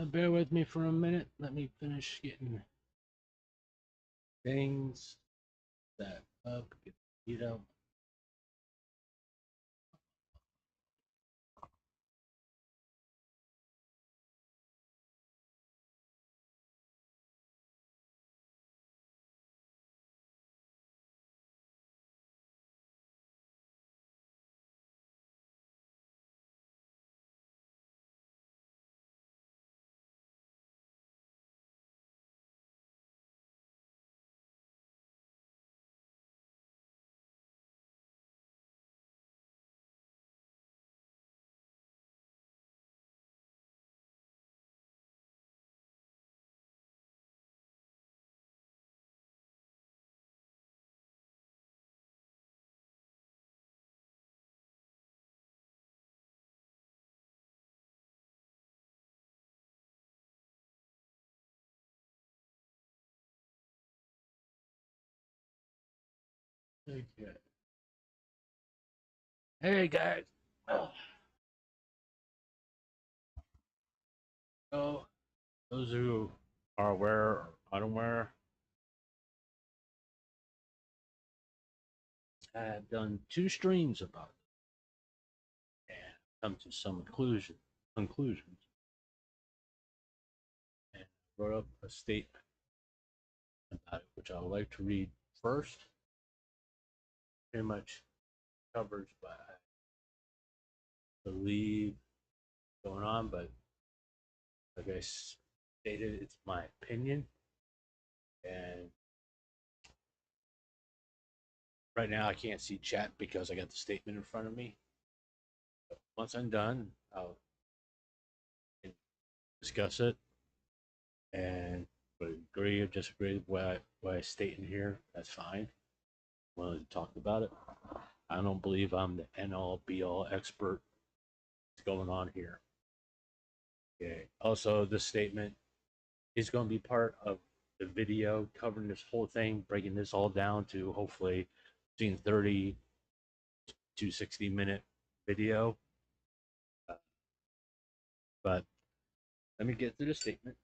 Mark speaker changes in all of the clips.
Speaker 1: Bear with me for a minute. Let me finish getting things set up, get the heat up. Okay. Hey guys. So, those who are aware or unaware, I have done 2 streams about it and come to some conclusions and wrote up a statement about it, which I would like to read first. Pretty much covers what I believe going on, but like I stated, it's my opinion. And right now I can't see chat because I got the statement in front of me. But once I'm done, I'll discuss it and agree or disagree with what I state in here. That's fine. Wanted to talk about it. I don't believe I'm the end all be all expert. What's going on here? Okay. Also, this statement is going to be part of the video covering this whole thing, breaking this all down to hopefully between 30 to 60-minute video. But let me get through the statement.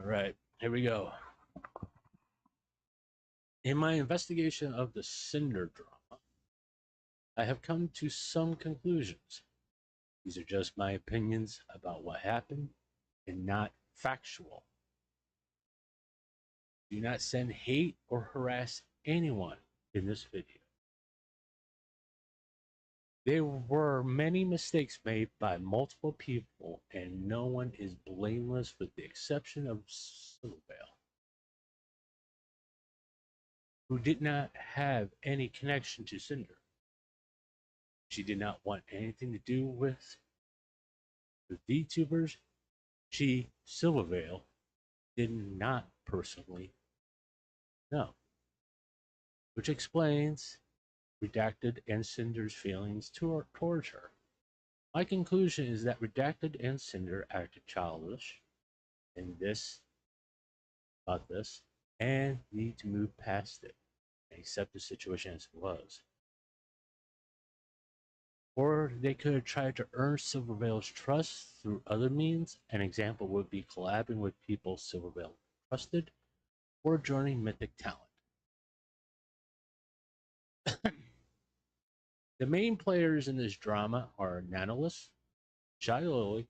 Speaker 1: All right, here we go. In my investigation of the Sinder drama, I have come to some conclusions. These are just my opinions about what happened and not factual. Do not send hate or harass anyone in this video. There were many mistakes made by multiple people, and no one is blameless with the exception of Shylily, who did not have any connection to Sinder. She did not want anything to do with the VTubers. She, Silvervale, did not personally know, which explains Redacted and Cinder's feelings towards her. My conclusion is that Redacted and Cinder acted childish in this, about this, and need to move past it and accept the situation as it was. Or they could have tried to earn Silvervale's trust through other means. An example would be collabing with people Silvervale trusted or joining Mythic Talent. The main players in this drama are Nanolus, Shylily,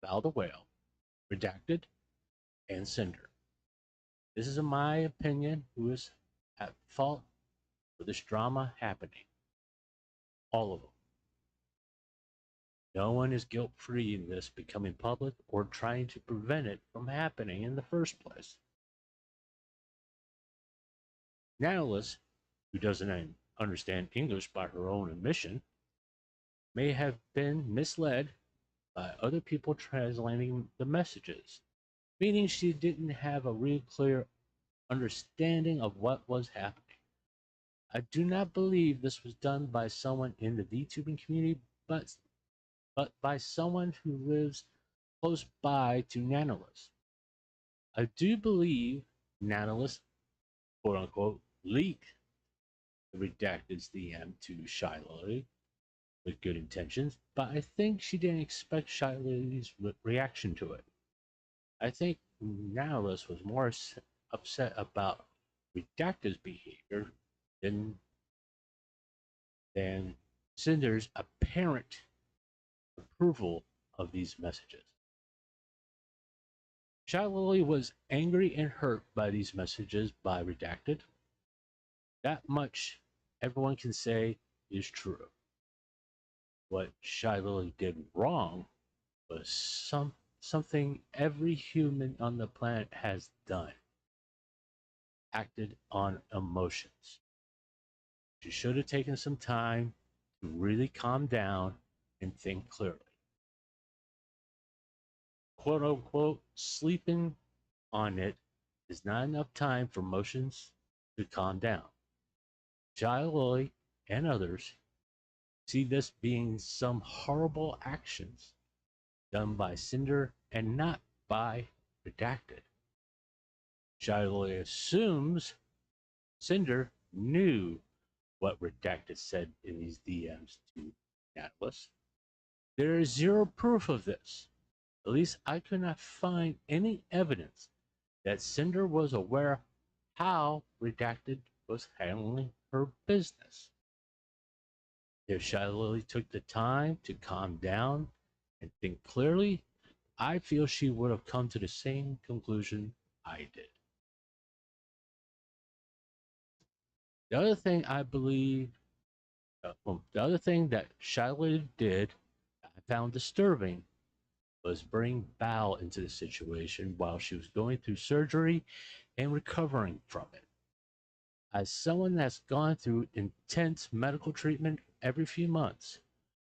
Speaker 1: Val the Whale, Redacted, and Cinder. This is, in my opinion, who is at fault for this drama happening. All of them. No one is guilt-free in this becoming public or trying to prevent it from happening in the first place. Nanolus, who doesn't understand English by her own admission, may have been misled by other people translating the messages, meaning she didn't have a real clear understanding of what was happening. I do not believe this was done by someone in the VTubing community, but by someone who lives close by to Nanolus. I do believe Nanolus, quote unquote, leaked the Redacted's DM to Shylily with good intentions, but I think she didn't expect Shylily's reaction to it. I think Nihilus was more upset about Redacted's behavior than, than Cinder's apparent approval of these messages. Shylily was angry and hurt by these messages by Redacted. That much everyone can say is true. What Shylily did wrong was something every human on the planet has done. Acted on emotions. She should have taken some time to really calm down and think clearly. Quote unquote, sleeping on it is not enough time for emotions to calm down. Shylily and others see this being some horrible actions done by Cinder and not by Redacted. Shylily assumes Cinder knew what Redacted said in these DMs to Atlas. There is zero proof of this. At least I could not find any evidence that Cinder was aware how Redacted was handling her business. If Shylily took the time to calm down and think clearly, I feel she would have come to the same conclusion I did. The other thing I believe, the other thing that Shylily did I found disturbing was bring Bao into the situation while she was going through surgery and recovering from it. As someone that's gone through intense medical treatment every few months,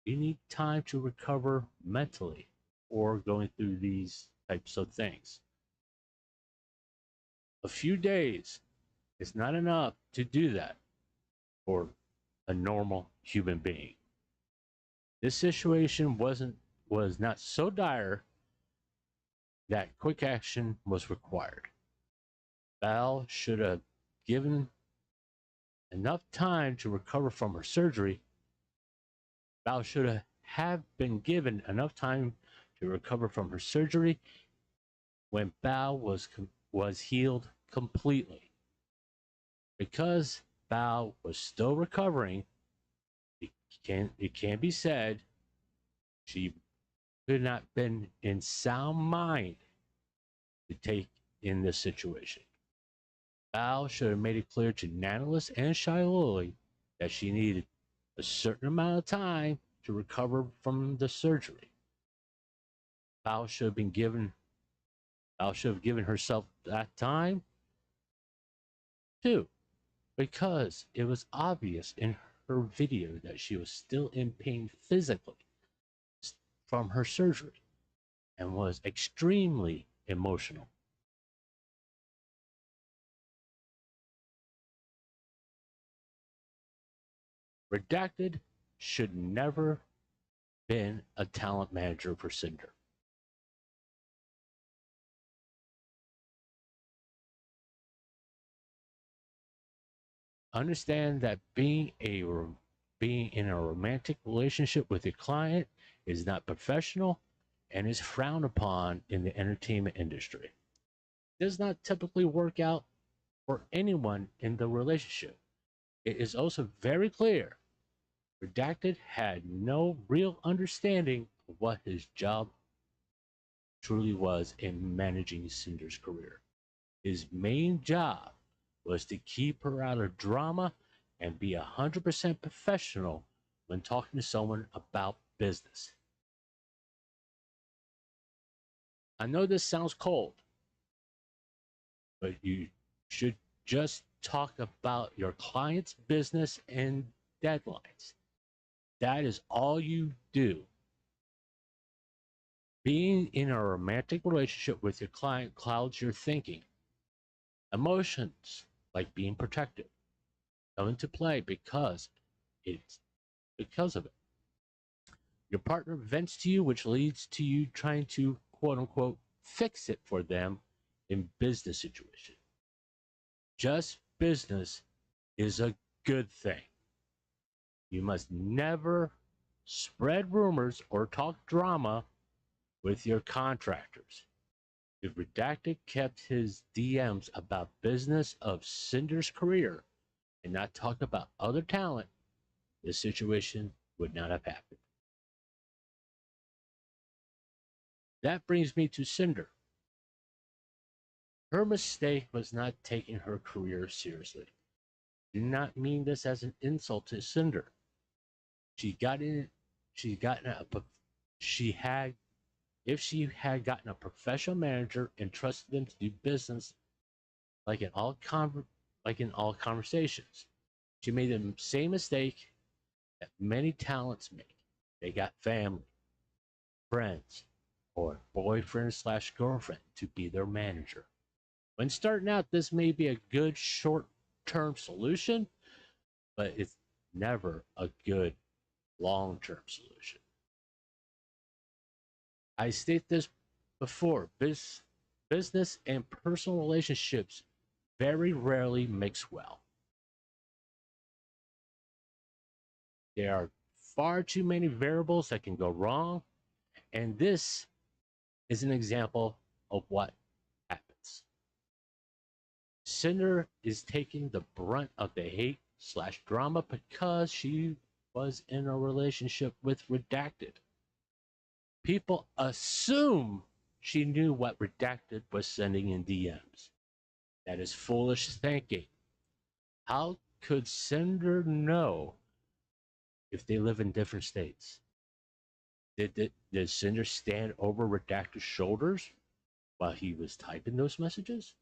Speaker 1: you need time to recover mentally or going through these types of things. A few days is not enough to do that for a normal human being. This situation was not so dire that quick action was required. Val should have given enough time to recover from her surgery. Val should have been given enough time to recover from her surgery when Bao was healed completely. Because Bao was still recovering, it can be said she could not have been in sound mind to take in this situation. Bao should have made it clear to Nanolis and Shylily that she needed a certain amount of time to recover from the surgery. Bao should have given herself that time too, because it was obvious in her video that she was still in pain physically from her surgery and was extremely emotional. Redacted should never been a talent manager for Cinder. Understand that being in a romantic relationship with your client is not professional and is frowned upon in the entertainment industry. It does not typically work out for anyone in the relationship. It is also very clear Redacted had no real understanding of what his job truly was in managing Cinder's career. His main job was to keep her out of drama and be 100% professional when talking to someone about business. I know this sounds cold, but you should just talk about your client's business and deadlines. That is all you do. Being in a romantic relationship with your client clouds your thinking. Emotions, like being protective, come into play because of it. Your partner vents to you, which leads to you trying to quote unquote fix it for them in business situation. Just business is a good thing. You must never spread rumors, or talk drama with your contractors. If Redacted kept his DMs about business of Cinder's career and not talk about other talent, this situation would not have happened. That brings me to Cinder. Her mistake was not taking her career seriously. I do not mean this as an insult to Cinder. She got in. She gotten a. She had. If she had gotten a professional manager and trusted them to do business, like in all conversations, she made the same mistake that many talents make. They got family, friends, or boyfriend slash girlfriend to be their manager. When starting out, this may be a good short-term solution, but it's never a good long-term solution. I state this before, business and personal relationships very rarely mix well. There are far too many variables that can go wrong, and this is an example of what happens. Cinder is taking the brunt of the hate slash drama because she was in a relationship with Redacted. People assume she knew what Redacted was sending in DMs. That is foolish thinking. How could Cinder know if they live in different states? Did Cinder stand over Redacted's shoulders while he was typing those messages?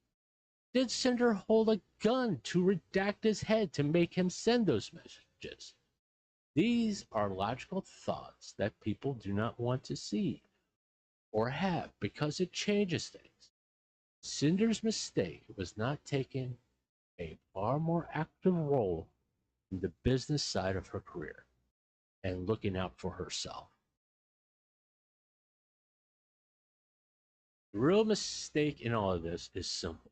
Speaker 1: Did Cinder hold a gun to Redacted's head to make him send those messages? These are logical thoughts that people do not want to see or have because it changes things. Cinder's mistake was not taking a far more active role in the business side of her career and looking out for herself. The real mistake in all of this is simple.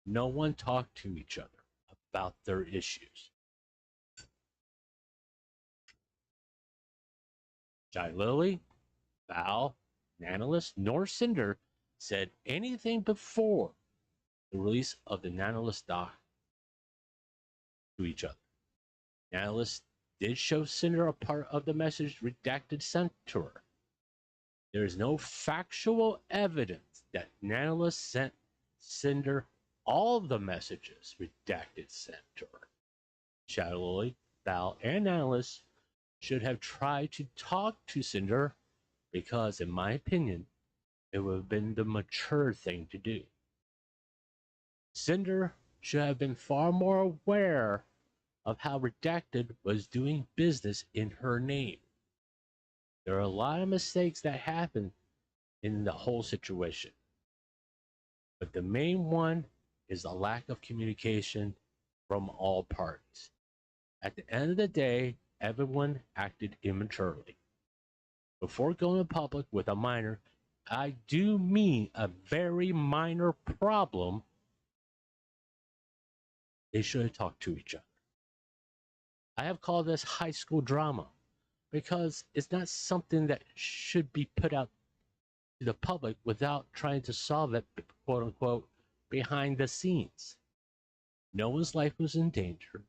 Speaker 1: No one talked to each other about their issues. Shylily, Val, Nanolis, nor Cinder said anything before the release of the Nanolis doc to each other. Nanolis did show Cinder a part of the message Redacted sent to her. There is no factual evidence that Nanolis sent Cinder all the messages Redacted sent to her. Shylily, Val, and Nanolis should have tried to talk to Cinder because, in my opinion, it would have been the mature thing to do. Cinder should have been far more aware of how Redacted was doing business in her name. There are a lot of mistakes that happen in the whole situation, but the main one is a lack of communication from all parties. At the end of the day, everyone acted immaturely. Before going public with a minor, I do mean a very minor problem, they should have talked to each other. I have called this high school drama because it's not something that should be put out to the public without trying to solve it, quote unquote, behind the scenes. No one's life was in danger.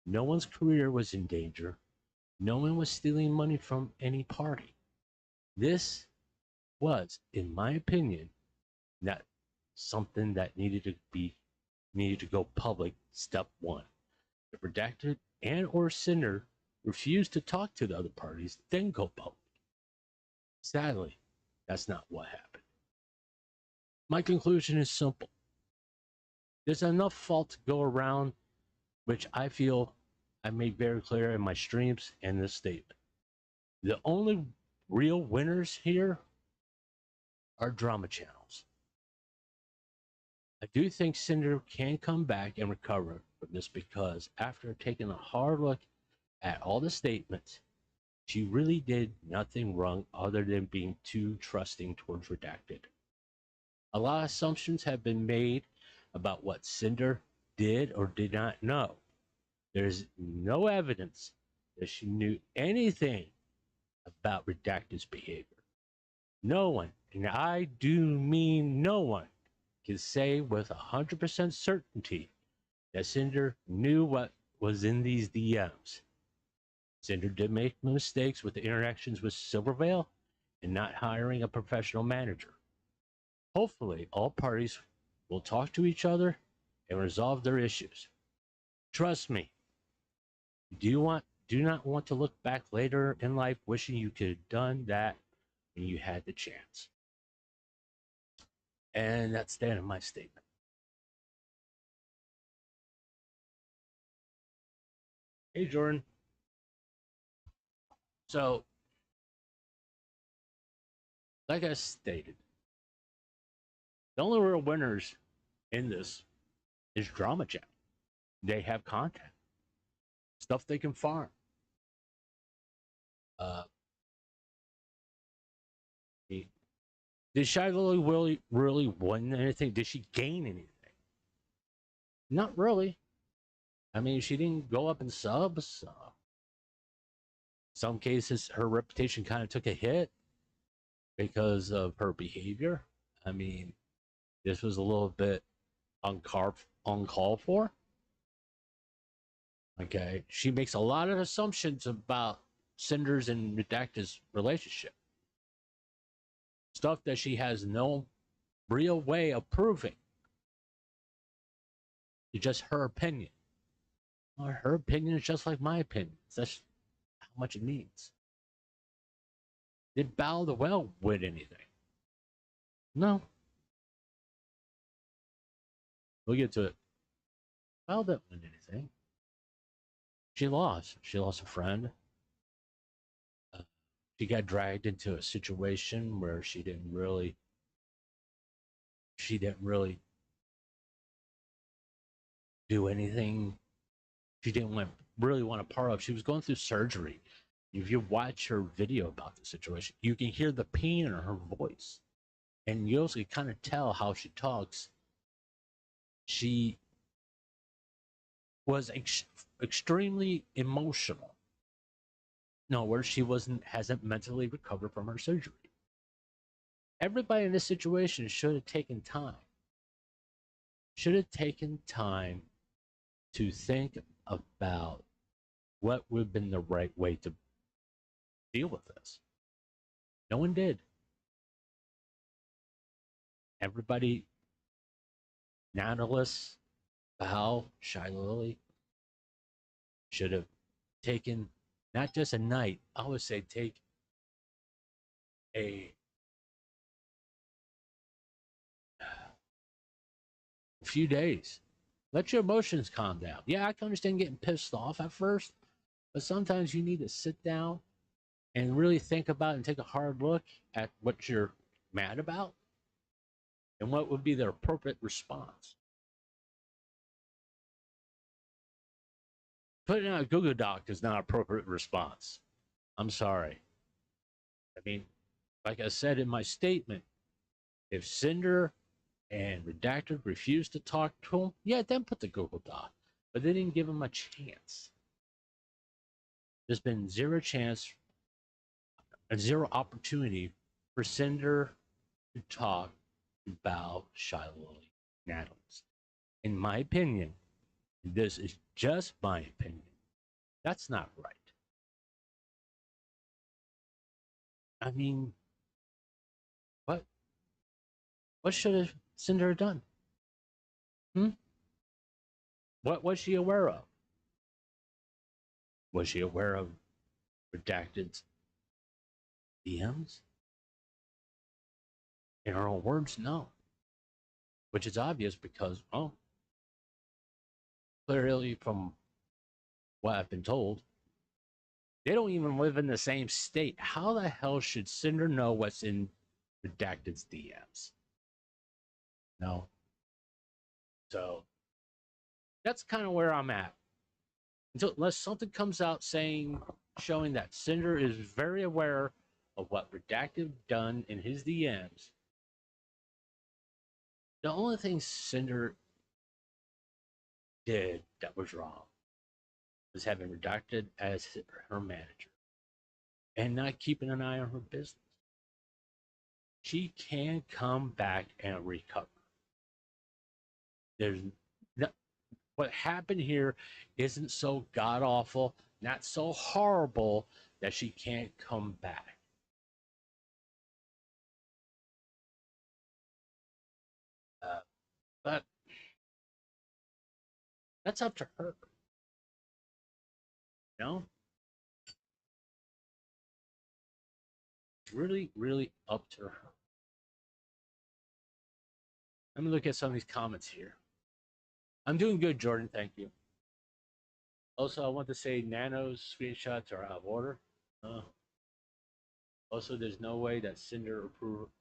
Speaker 1: No one's career was in danger. No one was stealing money from any party. This was, in my opinion, not something that needed to go public. Step one. If Redacted and or Cinder refused to talk to the other parties, then go public. Sadly, that's not what happened. My conclusion is simple. There's enough fault to go around, which I feel I made very clear in my streams and this statement. The only real winners here are drama channels. I do think Cinder can come back and recover from this because after taking a hard look at all the statements, she really did nothing wrong other than being too trusting towards Redacted. A lot of assumptions have been made about what Cinder did or did not know. There's no evidence that she knew anything about Redacted's behavior. No one, and I do mean no one, can say with 100% certainty that Cinder knew what was in these DMs. Cinder did make mistakes with the interactions with Silvervale and not hiring a professional manager. Hopefully, all parties will talk to each other and resolve their issues. Trust me, do not want to look back later in life wishing you could have done that when you had the chance. And that's the end of my statement. Hey, Jordan. So, like I stated, the only real winners in this is Drama Jam. They have content, stuff they can farm. Did Shylily really win anything? Did she gain anything? Not really. I mean, she didn't go up in subs. Some cases, her reputation kind of took a hit because of her behavior. I mean, this was a little bit uncalled for. Okay, she makes a lot of assumptions about Cinder's and Redacted's relationship. Stuff that she has no real way of proving. It's just her opinion. Well, her opinion is just like my opinion. That's how much it means. Did Battle of the Well win anything? No. We'll get to it. Battle didn't win anything. She lost. She lost a friend. She got dragged into a situation where she didn't really do anything. She didn't really want to part of. She was going through surgery. If you watch her video about the situation, you can hear the pain in her voice, and you also kind of tell how she talks. She was extremely emotional. No, where she hasn't mentally recovered from her surgery. Everybody in this situation should have taken time. Should have taken time to think about what would have been the right way to deal with this. No one did. Everybody, Natalis, Val, Shylily, should have taken not just a night, I would say take a few days. Let your emotions calm down. Yeah, I can understand getting pissed off at first, but sometimes you need to sit down and really think about and take a hard look at what you're mad about and what would be the appropriate response. Putting out a Google Doc is not an appropriate response. I'm sorry. I mean, like I said in my statement, if Cinder and Redacted refused to talk to him, yeah, then put the Google Doc. But they didn't give him a chance. There's been zero chance and zero opportunity for Cinder to talk about Shylily Natalis. In my opinion, this is just my opinion, that's not right. I mean, what should have Cinder done? What was she aware of? Was she aware of Redacted's DMs? In her own words, no. Which is obvious because, well, clearly from what I've been told, they don't even live in the same state. How the hell should Cinder know what's in Redacted's DMs? No. So that's kind of where I'm at. Unless something comes out showing that Cinder is very aware of what Redacted done in his DMs. The only thing Cinder did that was wrong was having Redacted as her manager and not keeping an eye on her business. She can come back and recover. There's no, what happened here isn't so god awful, not so horrible that she can't come back. But that's up to her. You know? It's really, really up to her. Let me look at some of these comments here. I'm doing good, Jordan. Thank you. Also, I want to say Nano's screenshots are out of order. Uh, also, there's no way that Cinder approved.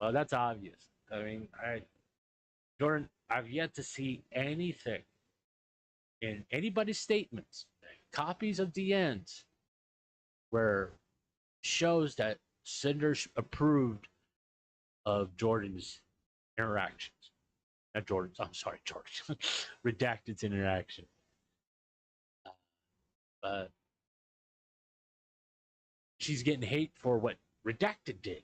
Speaker 1: Well, that's obvious. I mean, Jordan, I've yet to see anything in anybody's statements, copies of DNs, where shows that Cinder approved of Jordan's interactions. Not Jordan's, I'm sorry, Jordan. Redacted's interaction. But she's getting hate for what Redacted did,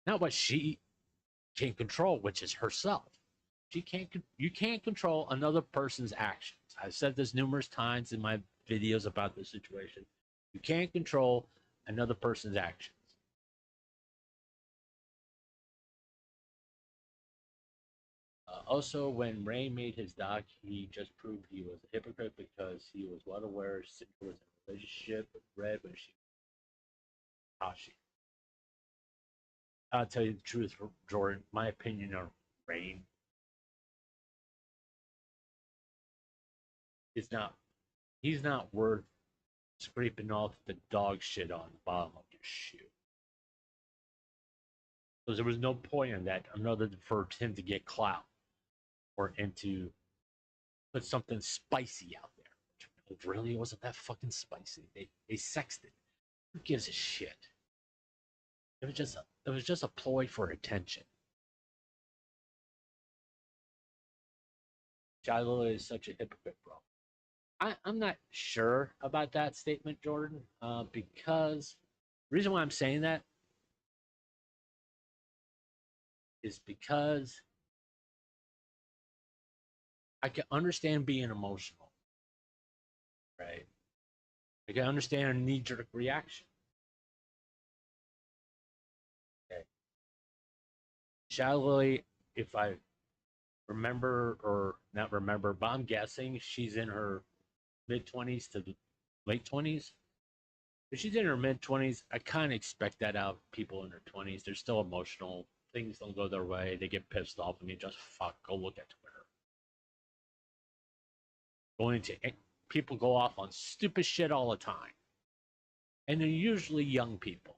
Speaker 1: not what she can control, which is herself. You can't control another person's actions. I've said this numerous times in my videos about this situation. You can't control another person's actions. Also, when Ray made his doc, he just proved he was a hypocrite because he was well aware Cinder was in a relationship with Red when she was Tashi. I'll tell you the truth, Jordan. My opinion on Rain is not. He's not worth scraping off the dog shit on the bottom of your shoe. Because there was no point in that other than for him to get clout or into put something spicy out there. It really wasn't that fucking spicy. They sexed it. Who gives a shit? It was just a ploy for attention. Shylily is such a hypocrite, bro. I'm not sure about that statement, Jordan, because the reason why I'm saying that is because I can understand being emotional, right? I can understand a knee-jerk reaction. Okay. Shylily, if I remember or not remember, but I'm guessing she's in her mid-20s to late 20s. If she's in her mid-20s, I kind of expect that out of people in their 20s. They're still emotional. Things don't go their way. They get pissed off and you just go look at Twitter. Going to people go off on stupid shit all the time. And they're usually young people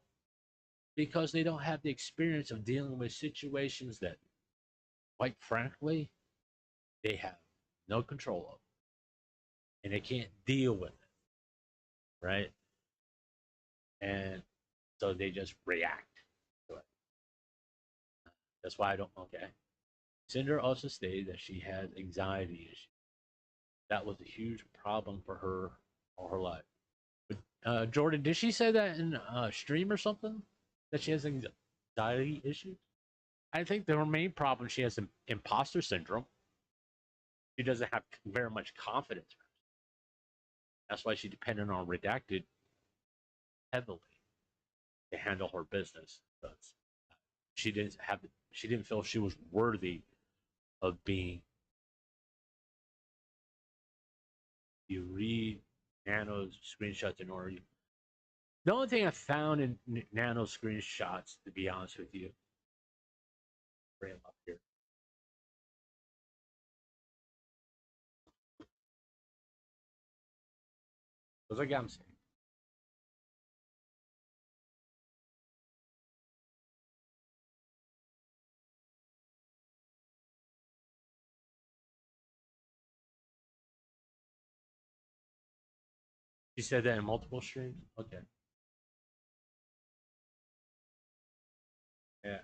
Speaker 1: because they don't have the experience of dealing with situations that, quite frankly, they have no control of. And they can't deal with it. Right? And so they just react to it. That's why I don't. Okay. Cinder also stated that she had anxiety issues. That was a huge problem for her all her life. But Jordan, did she say that in a stream or something? That she has anxiety issues? I think her main problem she has imposter syndrome. She doesn't have very much confidence. That's why she depended on Redacted heavily to handle her business. Because she didn't feel she was worthy of being. You read Nano's screenshots in order. The only thing I found in Nano's screenshots, to be honest with you, bring them up here. Those are I'm saying. She said that in multiple streams? Okay. Yeah,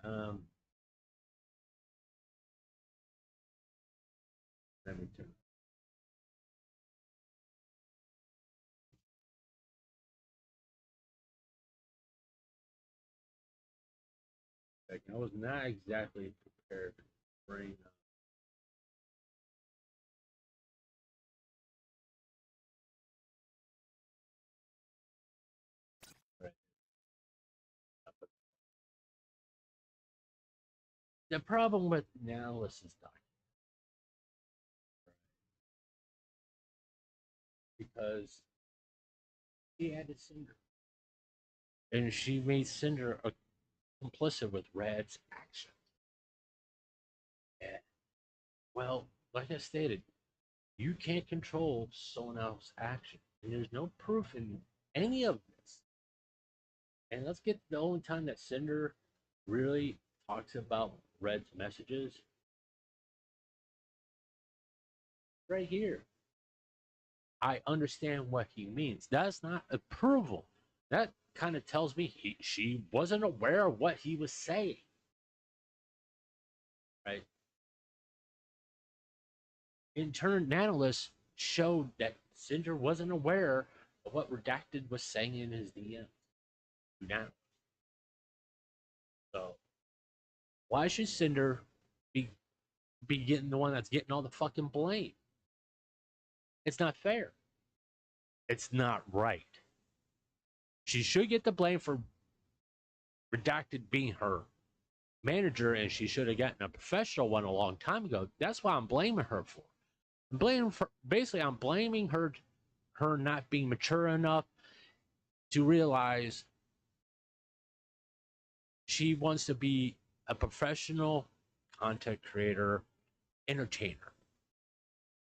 Speaker 1: let me turn. I was not exactly prepared to bring up. Right. The problem with analysis document, because she added Cinder, and she made Cinder a complicit with Rad's action. And, well, like I stated, you can't control someone else's action. And there's no proof in any of this. And let's get the only time that Cinder really talks about Red's messages right here. I understand what he means. That's not approval. That kind of tells me she wasn't aware of what he was saying. Right? Internal analysts showed that Cinder wasn't aware of what Redacted was saying in his DM. So why should Cinder be getting the one that's getting all the fucking blame? It's not fair. It's not right. She should get the blame for Redacted being her manager, and she should have gotten a professional one a long time ago. That's why I'm blaming her for. I'm blaming her not being mature enough to realize she wants to be a professional content creator, entertainer,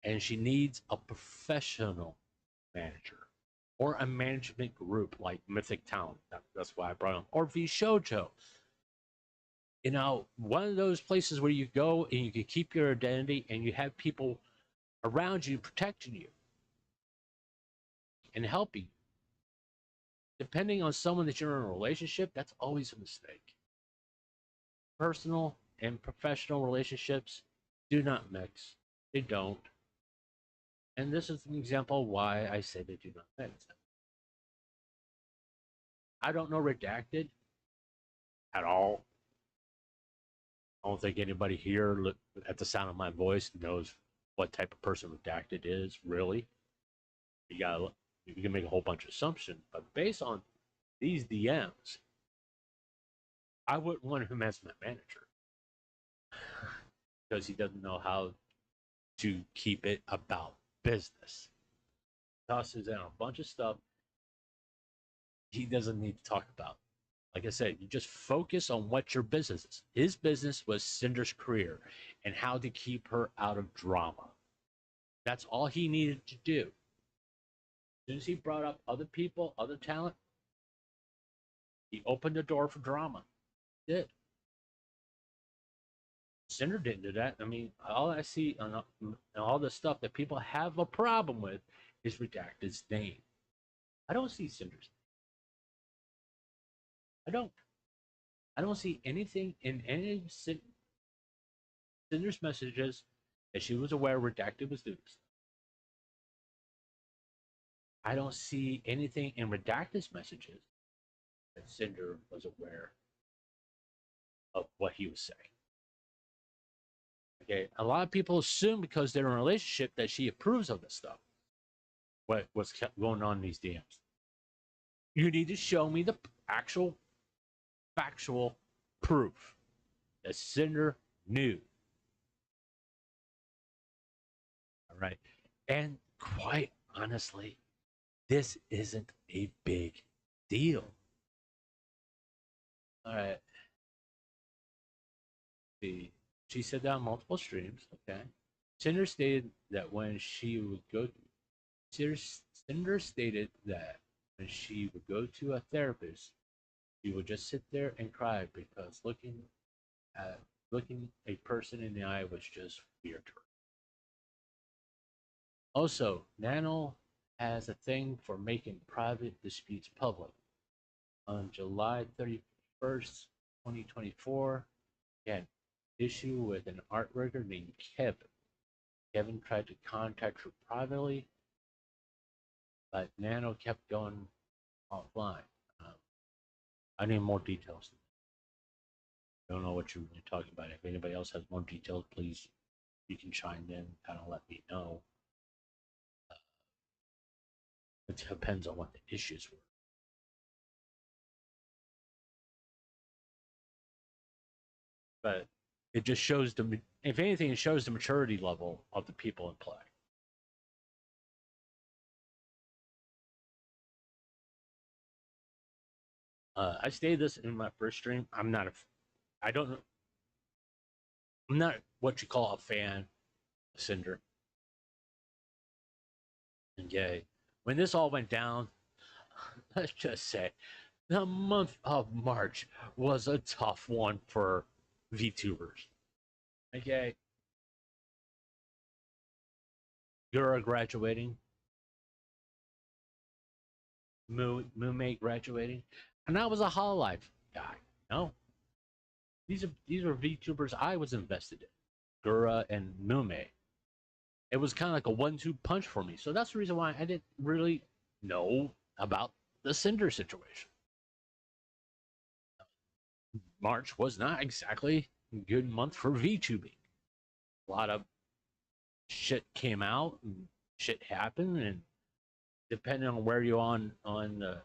Speaker 1: and she needs a professional manager or a management group like Mythic Town. That's why I brought them, or V Shoujo. You know, one of those places where you go and you can keep your identity and you have people around you protecting you and helping you. Depending on someone that you're in a relationship, that's always a mistake. Personal and professional relationships do not mix. They don't. And this is an example of why I say they do not mix. I don't know Redacted at all. I don't think anybody here at the sound of my voice knows what type of person Redacted is, really. You can make a whole bunch of assumptions, but based on these DMs, I wouldn't want him as my manager because he doesn't know how to keep it about business. Tosses in a bunch of stuff he doesn't need to talk about. Like I said, you just focus on what your business is. His business was Cinder's career and how to keep her out of drama. That's all he needed to do. As soon as he brought up other people, other talent, he opened the door for drama. He did. Cinder didn't do that. I mean, all I see on all the stuff that people have a problem with is Redacted's name. I don't see Cinder's name. I don't. I don't see anything in any of Cinder's messages that she was aware Redacted was doing this. I don't see anything in Redacted's messages that Cinder was aware of what he was saying. Okay, a lot of people assume because they're in a relationship that she approves of this stuff. What's going on in these DMs? You need to show me the actual factual proof that Cinder knew. All right, and quite honestly, this isn't a big deal. All right. She said that on multiple streams. Okay. Cinder stated that when she would go, Cinder stated that when she would go to a therapist, she would just sit there and cry because looking a person in the eye was just weird to her. Also, Nano has a thing for making private disputes public. On July 31st, 2024, he had issue with an art worker named Kevin. Kevin tried to contact her privately, but Nano kept going offline. I need more details. I don't know what you're really talking about. If anybody else has more details, please, you can chime in, kind of let me know. It depends on what the issues were. But it just shows if anything, it shows the maturity level of the people in play. I stated this in my first stream. I don't, I'm not what you call a fan of Cinder and Gay. When this all went down, let's just say the month of March was a tough one for VTubers. Okay, Gura graduating, Mume graduating, and I was a Hololive guy. No, these are VTubers I was invested in, Gura and Mume. It was kind of like a 1-2 punch for me, so that's the reason why I didn't really know about the Cinder situation. March was not exactly a good month for VTubing. A lot of shit came out and shit happened, and depending on where you're on the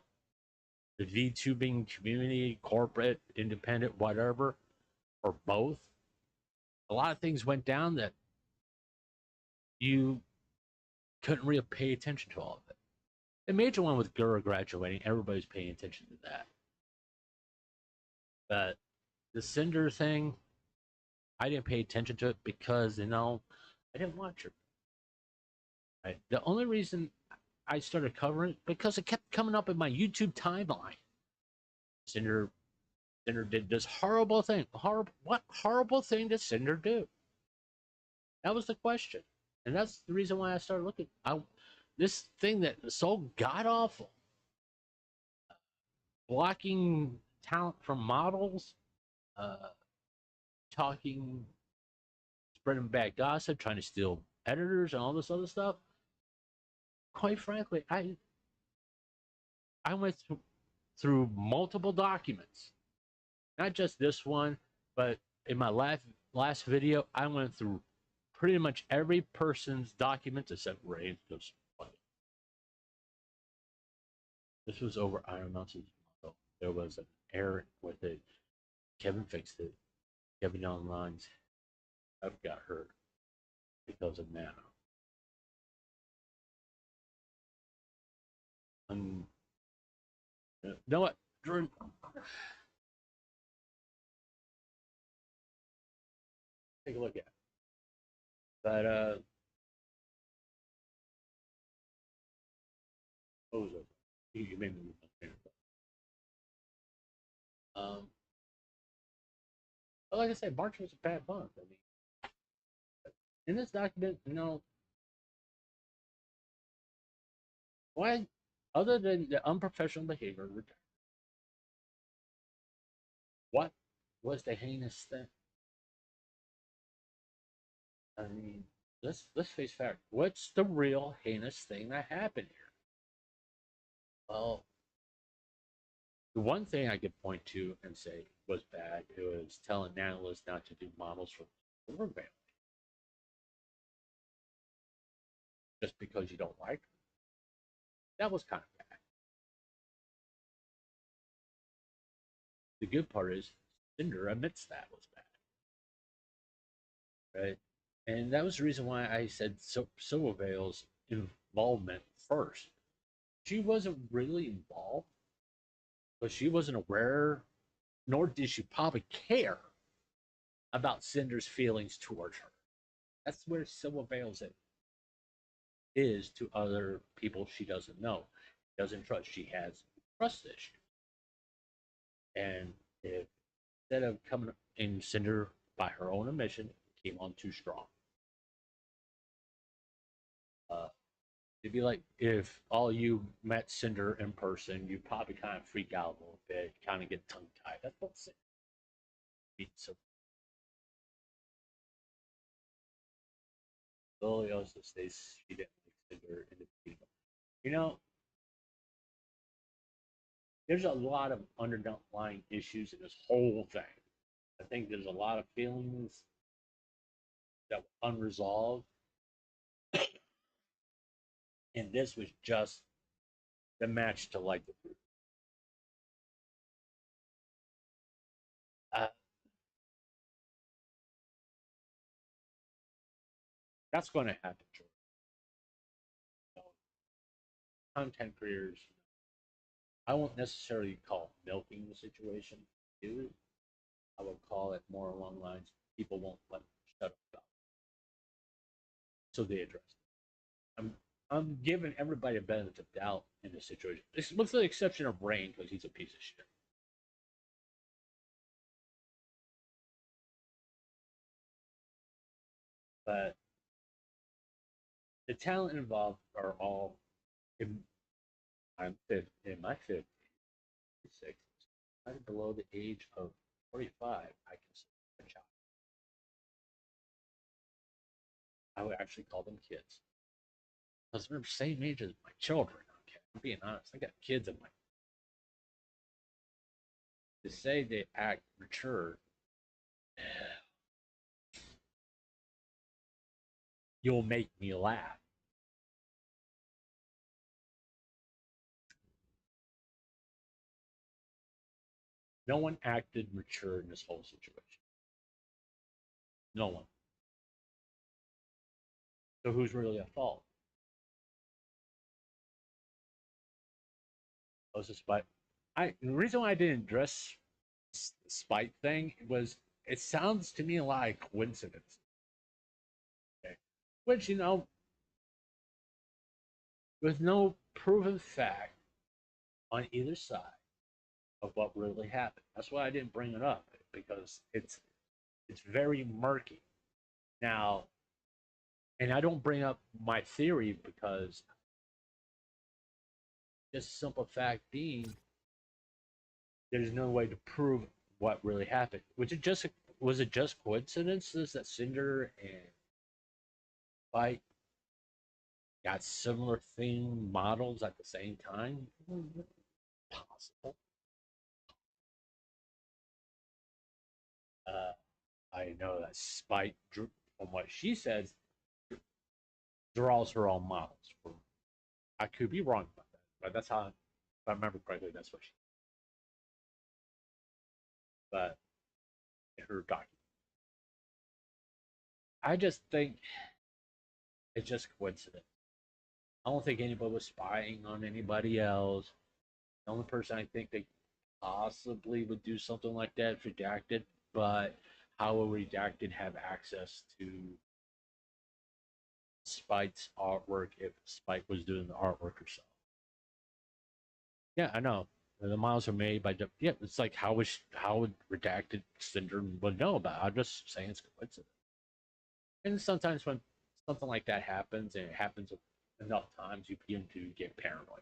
Speaker 1: VTubing community, corporate, independent, whatever, or both, a lot of things went down that you couldn't really pay attention to all of it. The major one with Gura graduating, everybody's paying attention to that. But the Cinder thing, I didn't pay attention to it because, I didn't watch her. Right? The only reason I started covering it because it kept coming up in my YouTube timeline. Cinder did this horrible thing. What horrible thing did Cinder do? That was the question, and that's the reason why I started looking. This thing that is so god awful, blocking talent from models, uh, talking, spreading bad gossip, trying to steal editors, and all this other stuff. Quite frankly, I went through multiple documents, not just this one, but in my last video, I went through pretty much every person's documents except Ray. This was over Iron Mountain's model. There was an error with it. Kevin fixed it. Kevin Online's I've got hurt because of Nano. You know what, Drew? Take a look at it. But what was it? You made me but like I said, March was a bad month. I mean, in this document, why, other than the unprofessional behavior, what was the heinous thing? I mean, let's face fact. What's the real heinous thing that happened here? Well, the one thing I could point to and say was bad, it was telling analysts not to do models for silver veil just because you don't like them. That was kind of bad. The good part is Cinder admits that was bad, right? And that was the reason why I said Silver Veil's involvement first. She wasn't really involved, but she wasn't aware, nor did she probably care about Cinder's feelings towards her. That's where Silver Veil's is to other people she doesn't know, doesn't trust. She has trust issues. And if instead of coming in Cinder by her own admission, came on too strong. It'd be like if all you met Cinder in person, you'd probably kind of freak out a little bit, kind of get tongue tied. That's what Cinder. So Lily also states she didn't like Cinder in the beginning. You know, there's a lot of underlying issues in this whole thing. I think there's a lot of feelings that were unresolved, and this was just the match to light the food. Uh, that's going to happen, George. You know, content creators, I won't necessarily call it milking the situation. Dude, I would call it more along the lines people won't let them shut up about it. So they address it. I'm giving everybody a benefit of doubt in this situation, with the exception of Rain because he's a piece of shit. But the talent involved are all in, in my 50s, 60s, right below the age of 45. I consider a child. I would actually call them kids because they're the same age as my children. Okay, I'm being honest. I got kids in my. To say they act mature, you'll make me laugh. No one acted mature in this whole situation. No one. So who's really at fault? Was it Spite? The reason why I didn't address the Spite thing was it sounds to me like coincidence. Okay, which with no proven fact on either side of what really happened. That's why I didn't bring it up because it's very murky. Now, and I don't bring up my theory because just simple fact being there's no way to prove what really happened. Was it just coincidences that Cinder and Fight got similar theme models at the same time? Possible. Uh, I know that Spite, from what she says, draws her own models. I could be wrong about that, but that's how, if I remember correctly, that's what she. But her document. I just think it's just coincidence. I don't think anybody was spying on anybody else. The only person I think they possibly would do something like that is Redacted, but how will Redacted have access to Spike's artwork if Spike was doing the artwork herself? Yeah, I know. The models are made by yeah. It's like how would Redacted Cinder would know about it? I'm just saying it's coincidence. And sometimes when something like that happens, and it happens enough times, you begin to get paranoid.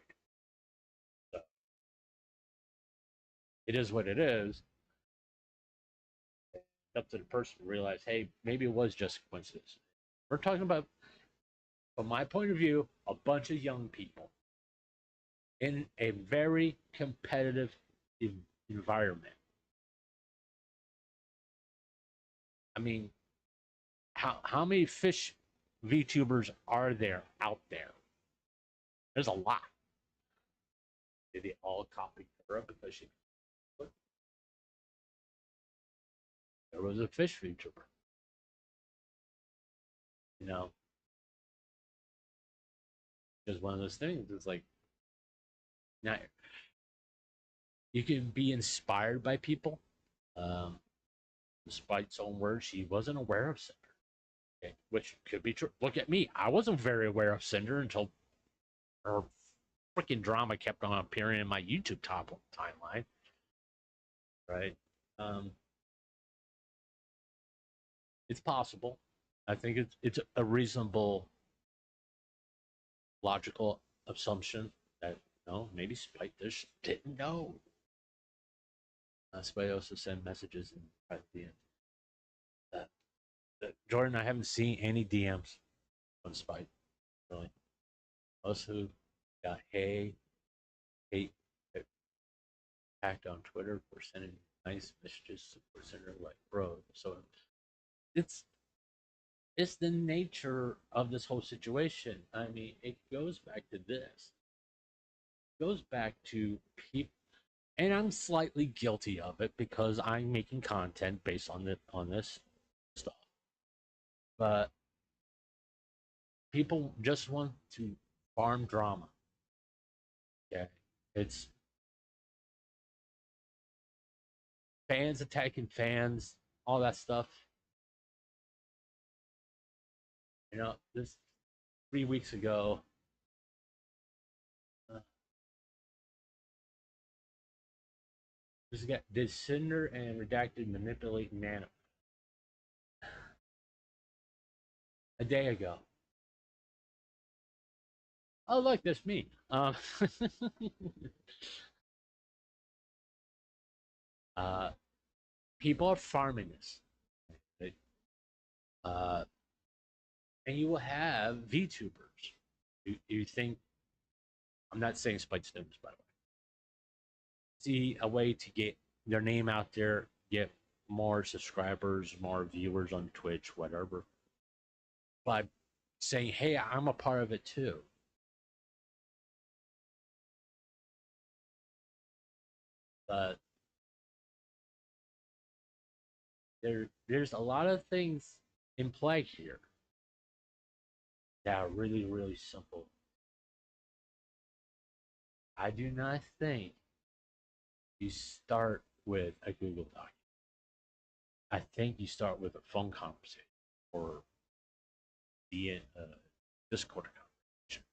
Speaker 1: So it is what it is. It's up to the person to realize, hey, maybe it was just coincidence. We're talking about, from my point of view, a bunch of young people in a very competitive environment. I mean, how many fish VTubers are there out there? There's a lot. Did they all copy her because she? There was a fish VTuber. You know, just one of those things. It's like, now you can be inspired by people. Um, Despite its own words, she wasn't aware of Cinder, okay, which could be true. Look at me. I wasn't very aware of Cinder until her freaking drama kept on appearing in my YouTube top timeline, right? Um, it's possible. I think it's a reasonable, logical assumption that maybe Spike just didn't know. Spike also sent messages at the end. Jordan, I haven't seen any DMs on Spike, really. Most who got hate hacked on Twitter for sending nice messages for Cinder like, bro. So it's it's the nature of this whole situation. I mean, it goes back to this. It goes back to people, and I'm slightly guilty of it because I'm making content based on this stuff. But people just want to farm drama. Okay, it's fans attacking fans, all that stuff. You know, this 3 weeks ago, uh, this guy did Cinder and Redacted manipulate Nano a day ago. Oh, look, that's me. uh, people are farming this. Uh, and you will have VTubers. You think, I'm not saying Spike Stims, by the way. See a way to get their name out there, get more subscribers, more viewers on Twitch, whatever, by saying, hey, I'm a part of it too. But there's a lot of things in play here that are really, really simple. I do not think you start with a Google Doc. I think you start with a phone conversation or the Discord conversation.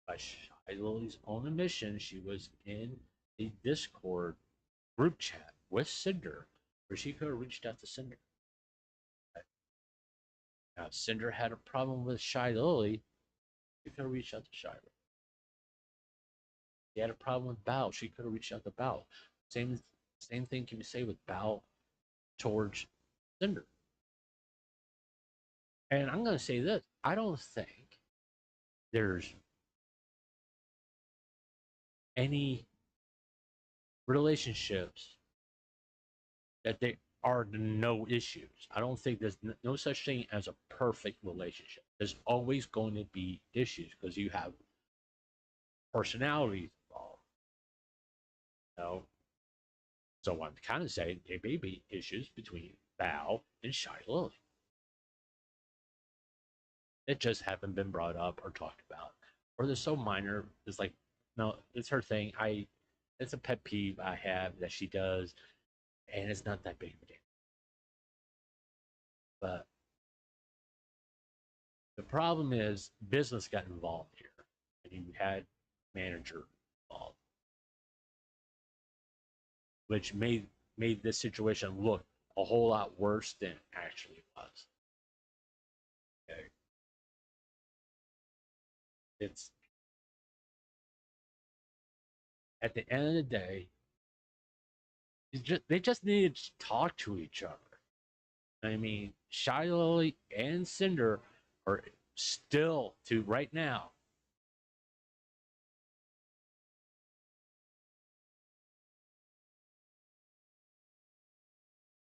Speaker 1: By Shylily's own admission, she was in a Discord group chat with Cinder where she could have reached out to Cinder. Now, if Cinder had a problem with Shylily, she could have reached out to Shylily. She had a problem with Bao, she could have reached out to Bao. Same thing can be said with Bao towards Cinder. And I'm going to say this, I don't think there's any relationships that they are no issues. I don't think there's no such thing as a perfect relationship. There's always going to be issues because you have personalities involved. You know? So I'm kind of saying there may be issues between Bao and Shylily that just haven't been brought up or talked about, or they're so minor. It's like, no, it's her thing. It's a pet peeve I have that she does, and it's not that big of a deal. But the problem is business got involved here, and you had manager involved, which made this situation look a whole lot worse than it actually was. Okay. It's at the end of the day, they just needed to talk to each other. I mean, Shylily and Cinder are still to right now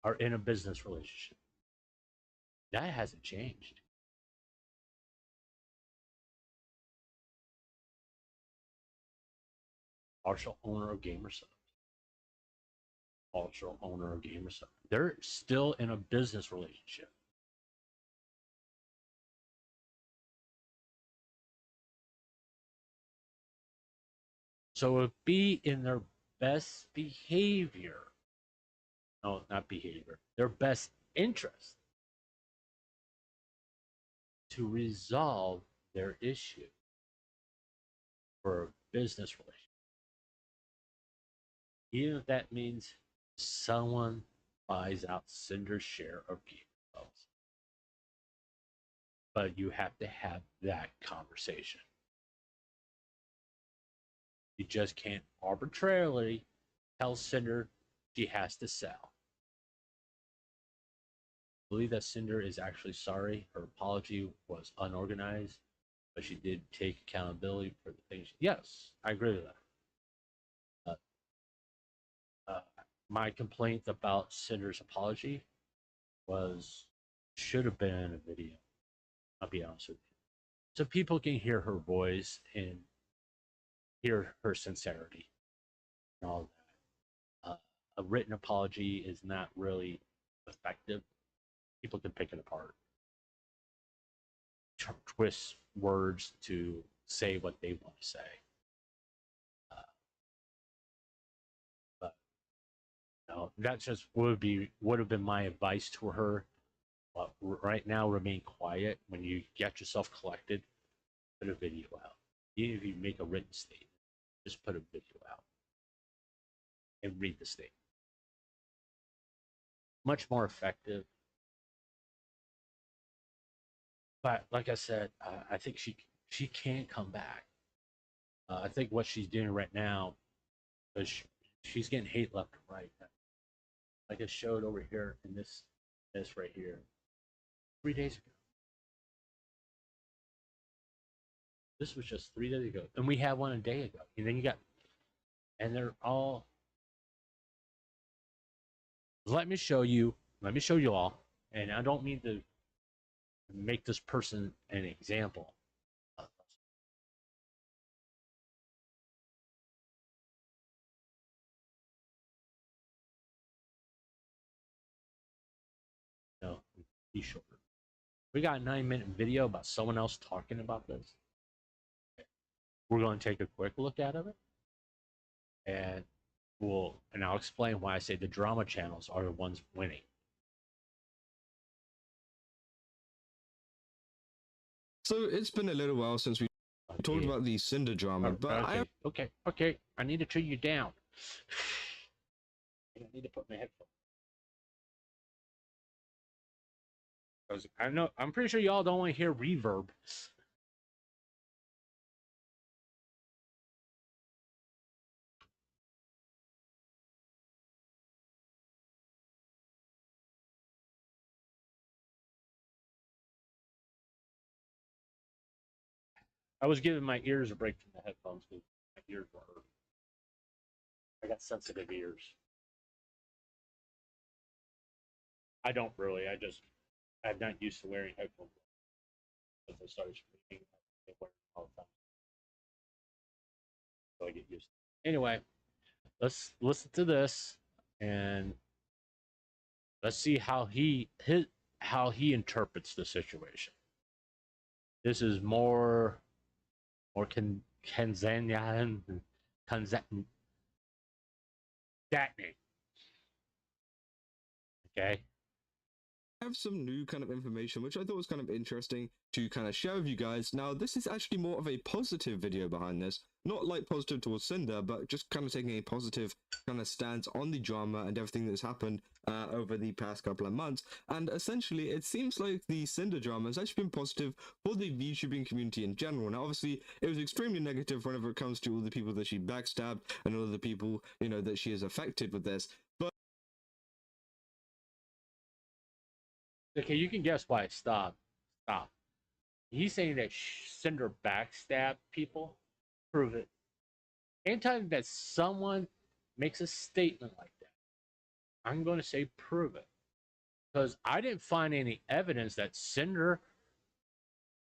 Speaker 1: are in a business relationship. That hasn't changed. Partial owner of Gamersub. Partial owner of Gamersub. They're still in a business relationship. So it be in their best behavior. No, not behavior. Their best interest to resolve their issue for a business relationship. Even if that means someone buys out Cinder's share of GameStop. But you have to have that conversation. You just can't arbitrarily tell Cinder she has to sell. I believe that Cinder is actually sorry. Her apology was unorganized, but she did take accountability for the things. Yes, I agree with that. my complaint about Cinder's apology was should have been in a video. I'll be honest with you, so people can hear her voice and hear her sincerity and all that. A written apology is not really effective. People can pick it apart, twist words to say what they want to say. But no, that just would have been my advice to her. But right now, remain quiet. When you get yourself collected, put a video out. Even if you make a written statement, just put a video out and read the statement. Much more effective. But like I said, I think she can come back. I think what she's doing right now is she's getting hate left and right. Like I showed over here in this right here, 3 days ago. This was just 3 days ago, and we had one a day ago. And then you got, and they're all. Let me show you all, and I don't mean to make this person an example. No, be shorter. We got a 9-minute video about someone else talking about this. We're going to take a quick look at it, and I'll explain why I say the drama channels are the ones winning.
Speaker 2: So it's been a little while since we talked about the Cinder drama, but
Speaker 1: okay. I need to turn you down. I need to put my headphones. I'm pretty sure y'all don't want to hear reverb. I was giving my ears a break from the headphones because my ears were hurting. I got sensitive ears. I don't really. I'm not used to wearing headphones. As I started speaking, I wear them all the time. So I get used to it. Anyway, let's listen to this and let's see how he interprets the situation. This is more Kanzanian. Okay.
Speaker 2: I have some new kind of information which I thought was kind of interesting to kind of share with you guys. Now, this is actually more of a positive video behind this, not like positive towards Cinder, but just kind of taking a positive kind of stance on the drama and everything that's happened over the past couple of months. And essentially, it seems like the Cinder drama has actually been positive for the VTubing community in general. Now, obviously, it was extremely negative whenever it comes to all the people that she backstabbed and all the people, you know, that she has affected with this. But
Speaker 1: okay, you can guess why it stopped. He's saying that Cinder backstabbed people. Prove it. Anytime that someone makes a statement like that, I'm going to say prove it. Because I didn't find any evidence that Cinder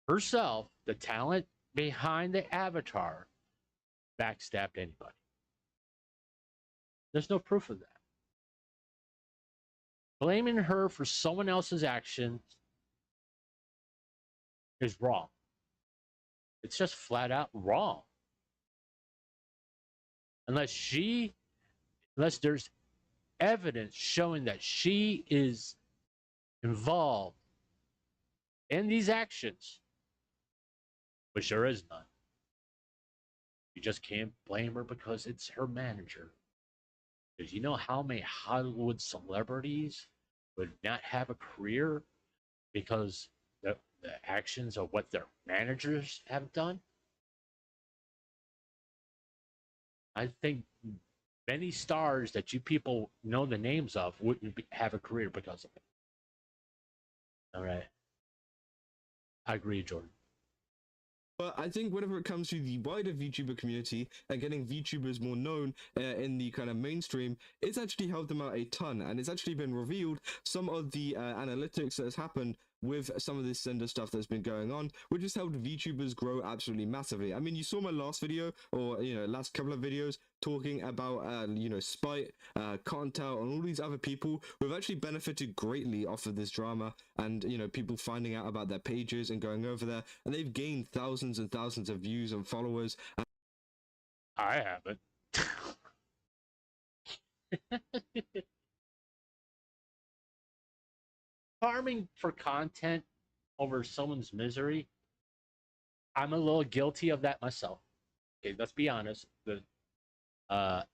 Speaker 1: herself, the talent behind the avatar, backstabbed anybody. There's no proof of that. Blaming her for someone else's actions is wrong. It's just flat out wrong. Unless there's evidence showing that she is involved in these actions, which there is none. You just can't blame her because it's her manager. Because you know how many Hollywood celebrities would not have a career because the actions of what their managers have done? I think many stars that you people know the names of wouldn't have a career because of it. All right. I agree, Jordan.
Speaker 2: But I think whenever it comes to the wider VTuber community and getting VTubers more known in the kind of mainstream, it's actually helped them out a ton. And it's actually been revealed some of the analytics that has happened with some of this Cinder stuff that's been going on, which has helped VTubers grow absolutely massively. I mean, you saw my last video, or last couple of videos, talking about Spite, Contel, and all these other people who have actually benefited greatly off of this drama, and people finding out about their pages and going over there, and they've gained thousands and thousands of views and followers.
Speaker 1: I haven't. Farming for content over someone's misery, I'm a little guilty of that myself. Okay, let's be honest. Well,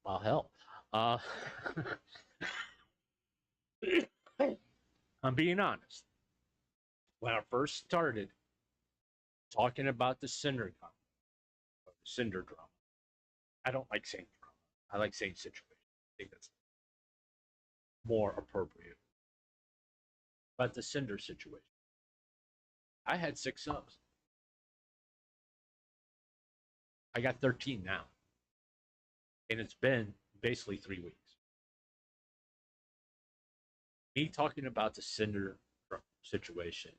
Speaker 1: hell, I'm being honest. When I first started talking about the Cinder drama, I don't like saying drama. I like saying situation. I think that's more appropriate. But the Cinder situation, I had 6 subs. I got 13 now. And it's been basically 3 weeks. Me talking about the Cinder situation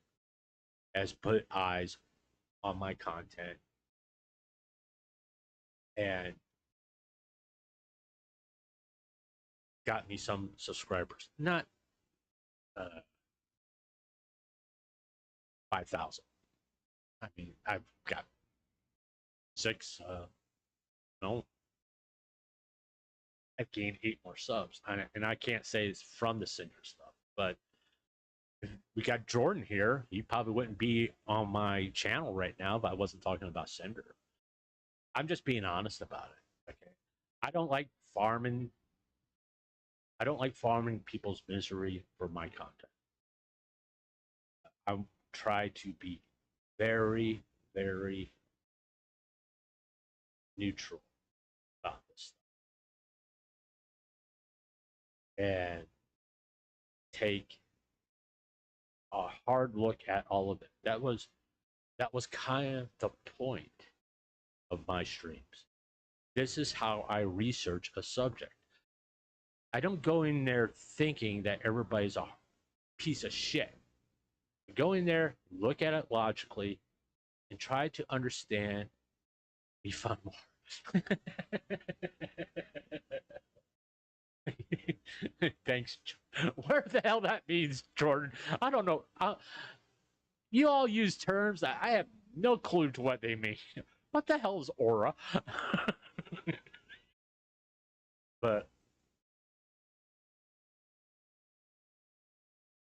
Speaker 1: has put eyes on my content and got me some subscribers. Not 5,000. I mean, I've got 6. No, I've gained 8 more subs, and I can't say it's from the Cinder stuff, but if we got Jordan here, he probably wouldn't be on my channel right now if I wasn't talking about Cinder. I'm just being honest about it. Okay, I don't like farming people's misery for my content. I try to be very, very neutral about this stuff and take a hard look at all of it. That was kind of the point of my streams. This is how I research a subject. I don't go in there thinking that everybody's a piece of shit. I go in there, look at it logically, and try to understand, be fun more. Thanks. Where the hell that means, Jordan? I don't know. You all use terms that I have no clue to what they mean. What the hell is aura? But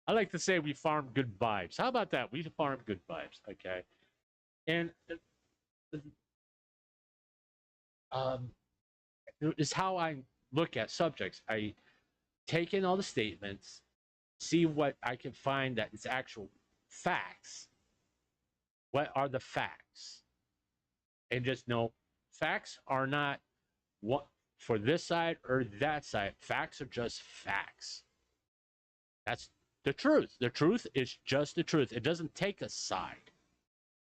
Speaker 1: I like to say we farm good vibes. How about that? We farm good vibes, okay? And is how I look at subjects. I take in all the statements, see what I can find that is actual facts. What are the facts? And just know facts are not what for this side or that side. Facts are just facts. That's the truth. The truth is just the truth. It doesn't take a side.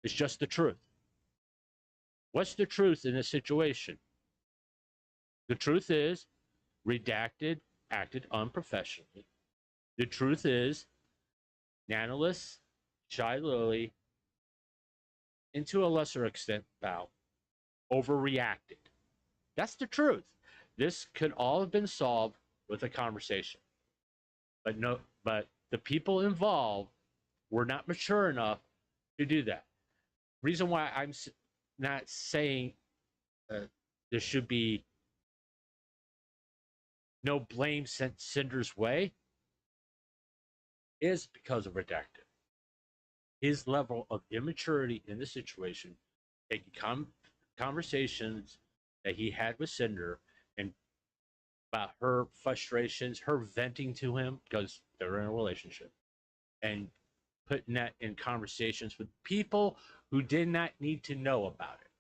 Speaker 1: It's just the truth. What's the truth in this situation? The truth is Redacted acted unprofessionally. The truth is Nanolis, Shylily, and to a lesser extent Bao, overreacted. That's the truth. This could all have been solved with a conversation. But the people involved were not mature enough to do that. Reason why I'm not saying there should be no blame sent Cinder's way is because of Redacted. His level of immaturity in the situation, taking conversations that he had with Cinder and about her frustrations, her venting to him because they're in a relationship, and putting that in conversations with people who did not need to know about it.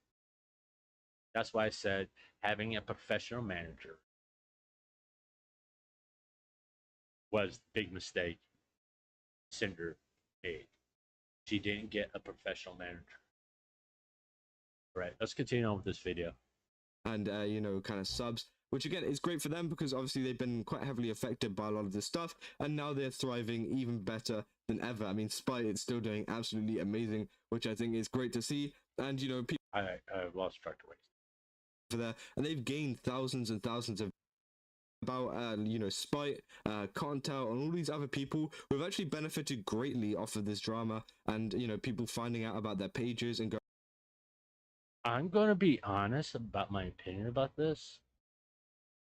Speaker 1: That's why I said having a professional manager was the big mistake Cinder made. she didn't get a professional manager. All right, let's continue on with this video.
Speaker 2: And you know, kind of subs, which again is great for them because obviously they've been quite heavily affected by a lot of this stuff, and now they're thriving even better than ever. I mean, Spite is still doing absolutely amazing, which I think is great to see. And you know, people
Speaker 1: I lost track of ways
Speaker 2: for there, and they've gained thousands and thousands of about you know, Spite, Contel, and all these other people who have actually benefited greatly off of this drama, and you know, people finding out about their pages and go.
Speaker 1: I'm going to be honest about my opinion about this.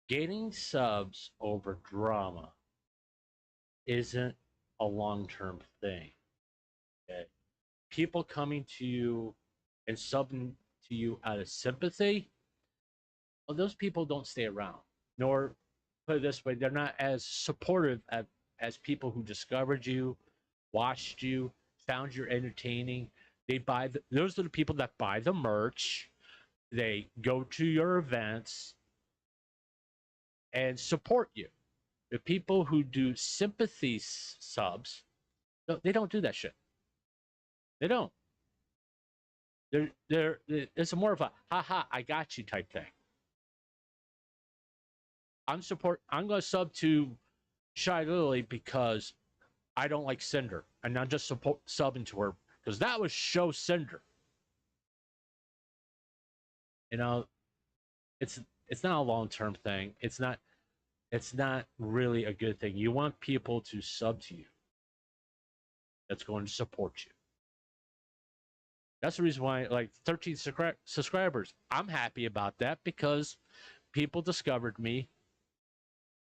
Speaker 1: Gaining subs over drama isn't a long-term thing. Okay? People coming to you and subbing to you out of sympathy, well, those people don't stay around. Nor, put it this way, they're not as supportive as people who discovered you, watched you, found you entertaining. Those are the people that buy the merch. They go to your events and support you. The people who do sympathy subs, they don't do that shit. They don't. It's more of a haha, I got you type thing. I'm going to sub to Shylily because I don't like Sinder, and I'm just subbing to her because that was show Sinder. You know, it's not a long-term thing. It's not really a good thing. You want people to sub to you that's going to support you. That's the reason why, like, 13 subscribers. I'm happy about that because people discovered me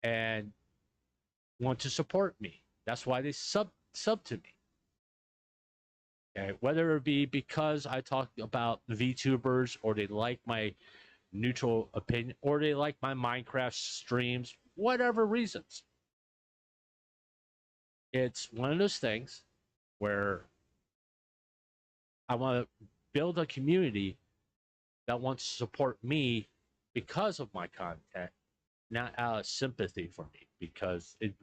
Speaker 1: and want to support me. That's why they sub to me. Okay, whether it be because I talk about VTubers, or they like my neutral opinion, or they like my Minecraft streams, whatever reasons. It's one of those things where I want to build a community that wants to support me because of my content, not out of sympathy for me, because it's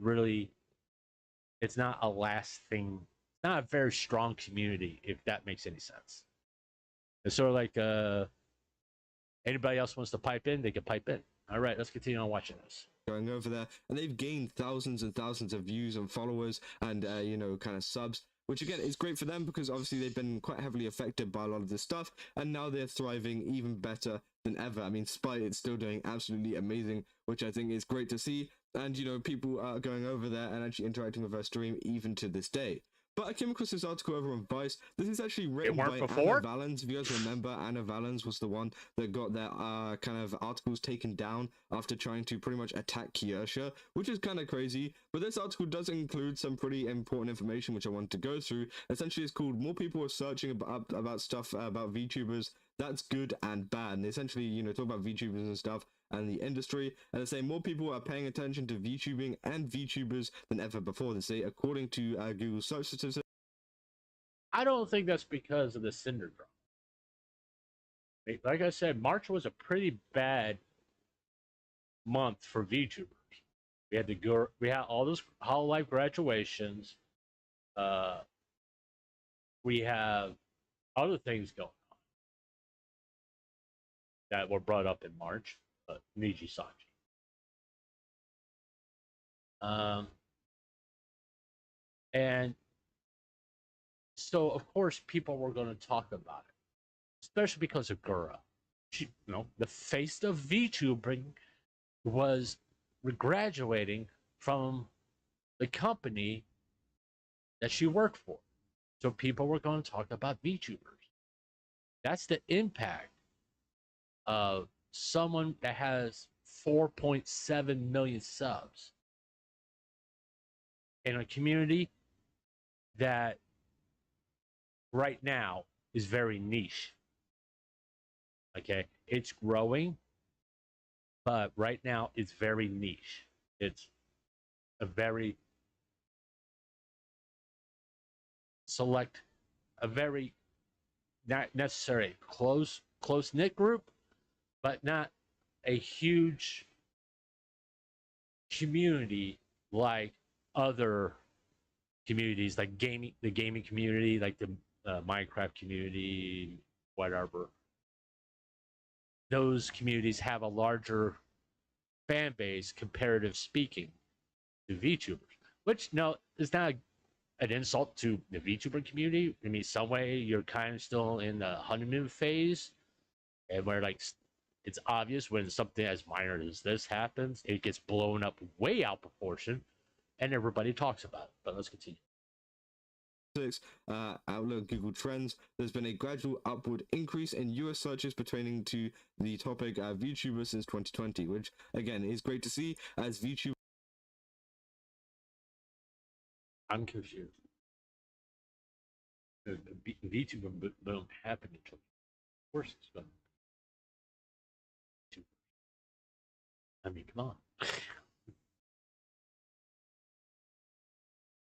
Speaker 1: not a lasting, it's not a very strong community, if that makes any sense. It's sort of like anybody else wants to pipe in, they can pipe in. All right, let's continue on watching this.
Speaker 2: Going over there, and they've gained thousands and thousands of views and followers and you know, kind of subs, which again is great for them because obviously they've been quite heavily affected by a lot of this stuff, and now they're thriving even better than ever. I mean, Spite is still doing absolutely amazing, which I think is great to see. And you know, people are going over there and actually interacting with her stream even to this day. But I came across this article over on Vice. This is actually written by Anna Valens. If you guys remember, Anna Valens was the one that got their kind of articles taken down after trying to pretty much attack Kiersha, which is kind of crazy. But this article does include some pretty important information, which I want to go through. Essentially, it's called "More People Are Searching about Stuff About VTubers That's Good and Bad." And essentially, you know, talk about VTubers and stuff and the industry, and they say more people are paying attention to VTubing and VTubers than ever before. They say, according to Google search statistics.
Speaker 1: I don't think that's because of the Cinder drama. Like I said, March was a pretty bad month for VTubers. We had all those Hololive graduations. We have other things going on that were brought up in March. Niji Saji. And so, of course, people were going to talk about it, especially because of Gura. She, you know, the face of VTubing was graduating from the company that she worked for. So people were going to talk about VTubers. That's the impact of someone that has 4.7 million subs in a community that right now is very niche. Okay, it's growing, but right now it's very niche. It's a very select, a very not necessarily close-knit group, but not a huge community like other communities like the gaming community, like the Minecraft community, whatever. Those communities have a larger fan base, comparative speaking, to VTubers, which no is not an insult to the VTuber community. I mean, some way you're kind of still in the honeymoon phase, and where like it's obvious when something as minor as this happens, it gets blown up way out proportion, and everybody talks about it. But let's continue.
Speaker 2: Outlook, Google Trends, there's been a gradual upward increase in US searches pertaining to the topic VTuber since 2020, which again is great to see as VTuber.
Speaker 1: I'm confused. The VTuber boom happened until, of course, it's been. I mean, come on.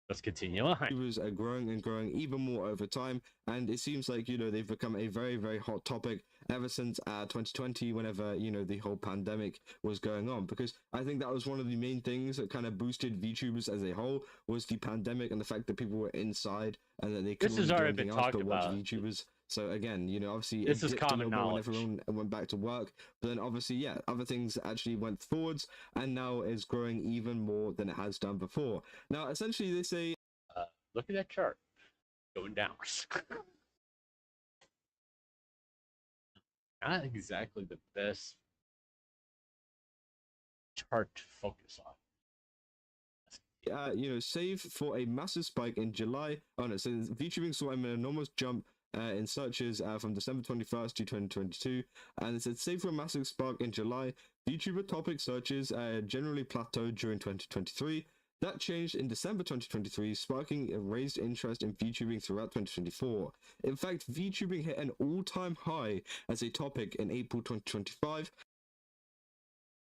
Speaker 1: Let's continue on.
Speaker 2: YouTubers are growing and growing even more over time, and it seems like they've become a very, very hot topic ever since 2020, whenever the whole pandemic was going on, because I think that was one of the main things that kind of boosted VTubers as a whole, was the pandemic and the fact that people were inside and that they couldn't really do anything else but watch VTubers. So again, obviously
Speaker 1: this is common knowledge.
Speaker 2: When everyone went back to work, but then obviously, yeah, other things actually went forwards, and now is growing even more than it has done before. Now, essentially, they say,
Speaker 1: look at that chart going down. Not exactly the best chart to focus on.
Speaker 2: Save for a massive spike in July. Oh no, so VTubing saw an enormous jump in searches from December 21st to 2022, and it said save for a massive spark in July. VTuber topic searches generally plateaued during 2023. That changed in December 2023, sparking a raised interest in VTubing throughout 2024. In fact, VTubing hit an all-time high as a topic in April 2025.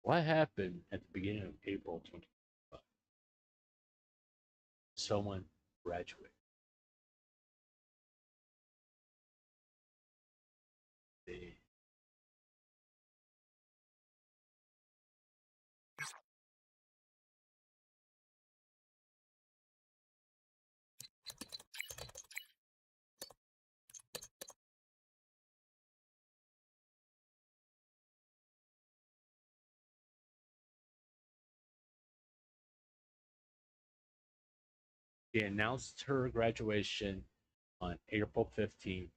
Speaker 1: What happened at the beginning of April 2025? Someone graduated. She announced her graduation on April 15th,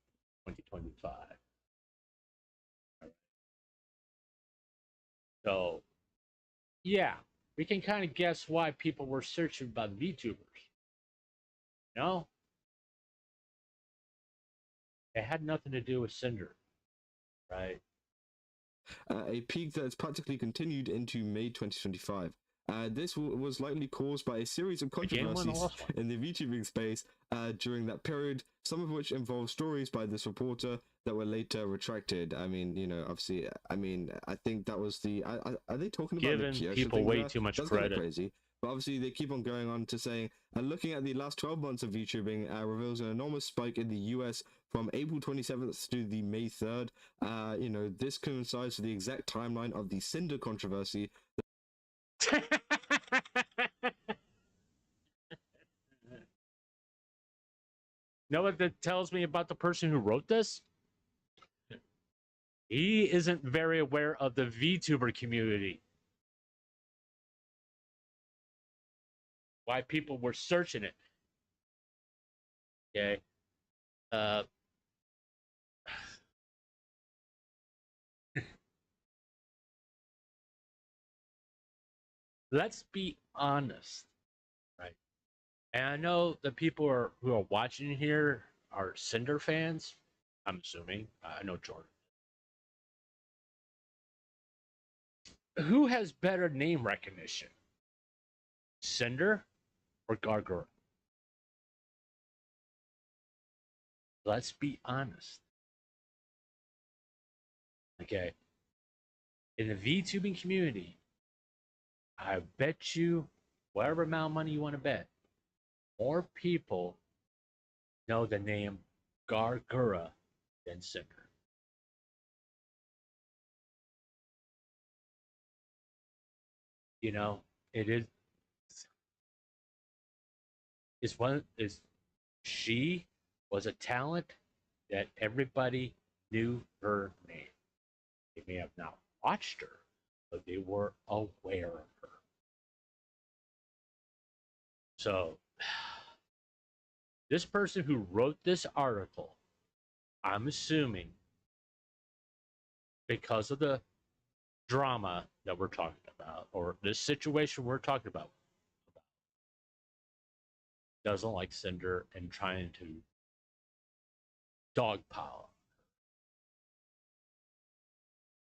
Speaker 1: 2025. So, yeah, we can kind of guess why people were searching about VTubers. No, it had nothing to do with Cinder, right?
Speaker 2: A peak that has practically continued into May 2025. This was likely caused by a series of controversies in the VTubing space during that period, some of which involved stories by this reporter that were later retracted. I mean, obviously, I think that was the. Are they talking about
Speaker 1: giving people way too much credit?
Speaker 2: Kind of crazy. But obviously, they keep on going on to saying, looking at the last 12 months of VTubing reveals an enormous spike in the US from April 27th to the May 3rd. This coincides with the exact timeline of the Cinder controversy.
Speaker 1: Know what that tells me about the person who wrote this? He isn't very aware of the VTuber community. Why people were searching it. Okay. Let's be honest, right? And I know the people who are watching here are Cinder fans. I'm assuming. I know Jordan. Who has better name recognition? Cinder or Gargura? Let's be honest. Okay. In the VTubing community, I bet you whatever amount of money you want to bet, more people know the name Gargura than Cinder. It is. is she was a talent that everybody knew her name. They may have not watched her, but they were aware of her. So, this person who wrote this article, I'm assuming, because of the drama that we're talking about, or this situation we're talking about, doesn't like Cinder and trying to dogpile.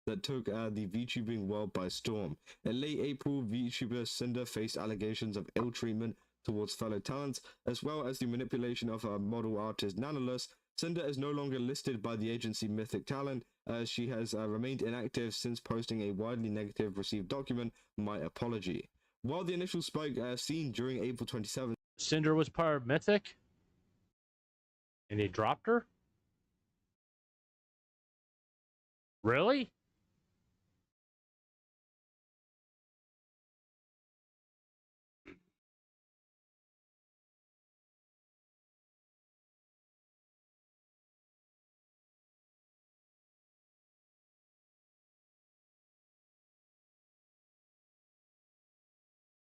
Speaker 2: That took the VTubing world by storm. In late April, VTuber Cinder faced allegations of ill treatment towards fellow talents, as well as the manipulation of her model artist Nanolus. Cinder is no longer listed by the agency Mythic Talent, as she has remained inactive since posting a widely negative received document, My Apology. While the initial spike seen during April 27th,
Speaker 1: Cinder was part of Mythic, and they dropped her? Really?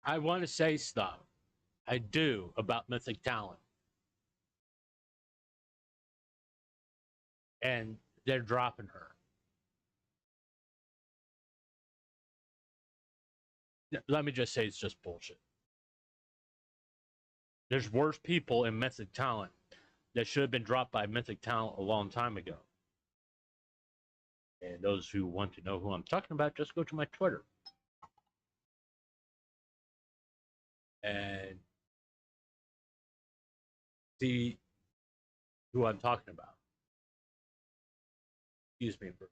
Speaker 1: I want to say stuff. I do about Mythic Talent. And they're dropping her. Let me just say it's just bullshit. There's worse people in Mythic Talent that should have been dropped by Mythic Talent a long time ago. And those who want to know who I'm talking about, just go to my Twitter. And see who I'm talking about. Excuse me for.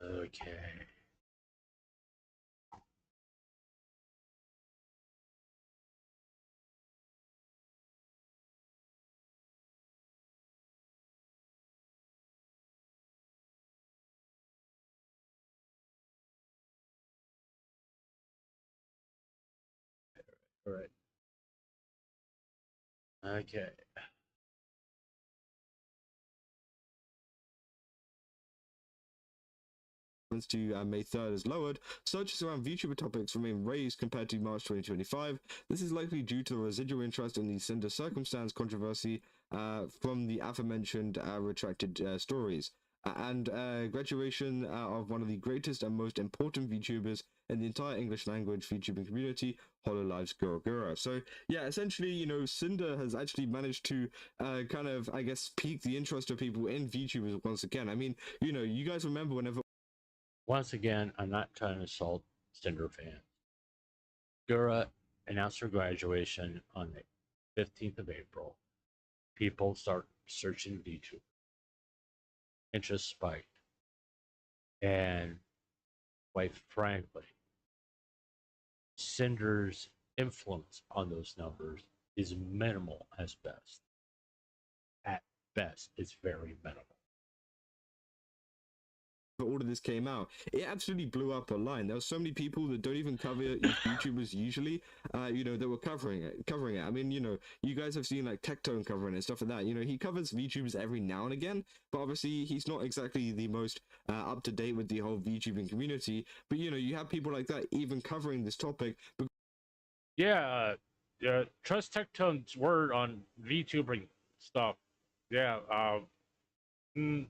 Speaker 1: Okay. All right. Okay.
Speaker 2: to May 3rd is lowered, searches around VTuber topics remain raised compared to March 2025. This is likely due to the residual interest in the Cinder circumstance controversy from the aforementioned retracted stories. And graduation of one of the greatest and most important VTubers in the entire English language VTubing community, HoloLive's Gura. So yeah, essentially, you know, Cinder has actually managed to kind of, I guess, pique the interest of people in VTubers once again. I mean, you know, you guys remember whenever...
Speaker 1: Once again, I'm not trying to insult Cinder fans. Gura announced her graduation on the 15th of April. People start searching VTuber. Interest spiked. And quite frankly, Cinder's influence on those numbers is minimal as best. At best, it's very minimal.
Speaker 2: all of this came out, it absolutely blew up online. There were so many people that don't even cover YouTubers usually, you know, that were covering it. I mean, you know, you guys have seen like Tectone covering it and stuff like that. You know, he covers VTubers every now and again, but obviously he's not exactly the most up to date with the whole VTubing community. But you know, you have people like that even covering this topic.
Speaker 1: Yeah, trust Tectone's word on VTubing stuff. Yeah, my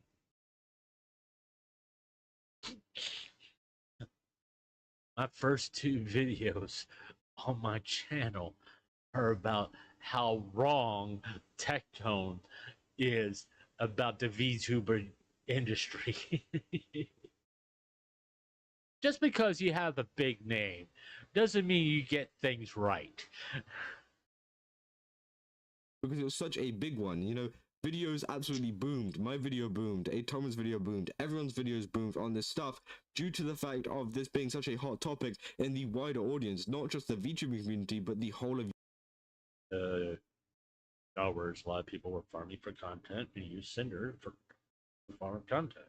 Speaker 1: first two videos on my channel are about how wrong Tectone is about the VTuber industry. Just because you have a big name doesn't mean you get things right.
Speaker 2: Because it was such a big one, you know. videos absolutely boomed. My video boomed. A Thomas video boomed. Everyone's videos boomed on this stuff due to the fact of this being such a hot topic in the wider audience, not just the VTubing community, but the whole of.
Speaker 1: In other words, a lot of people were farming for content and used Cinder for farming content.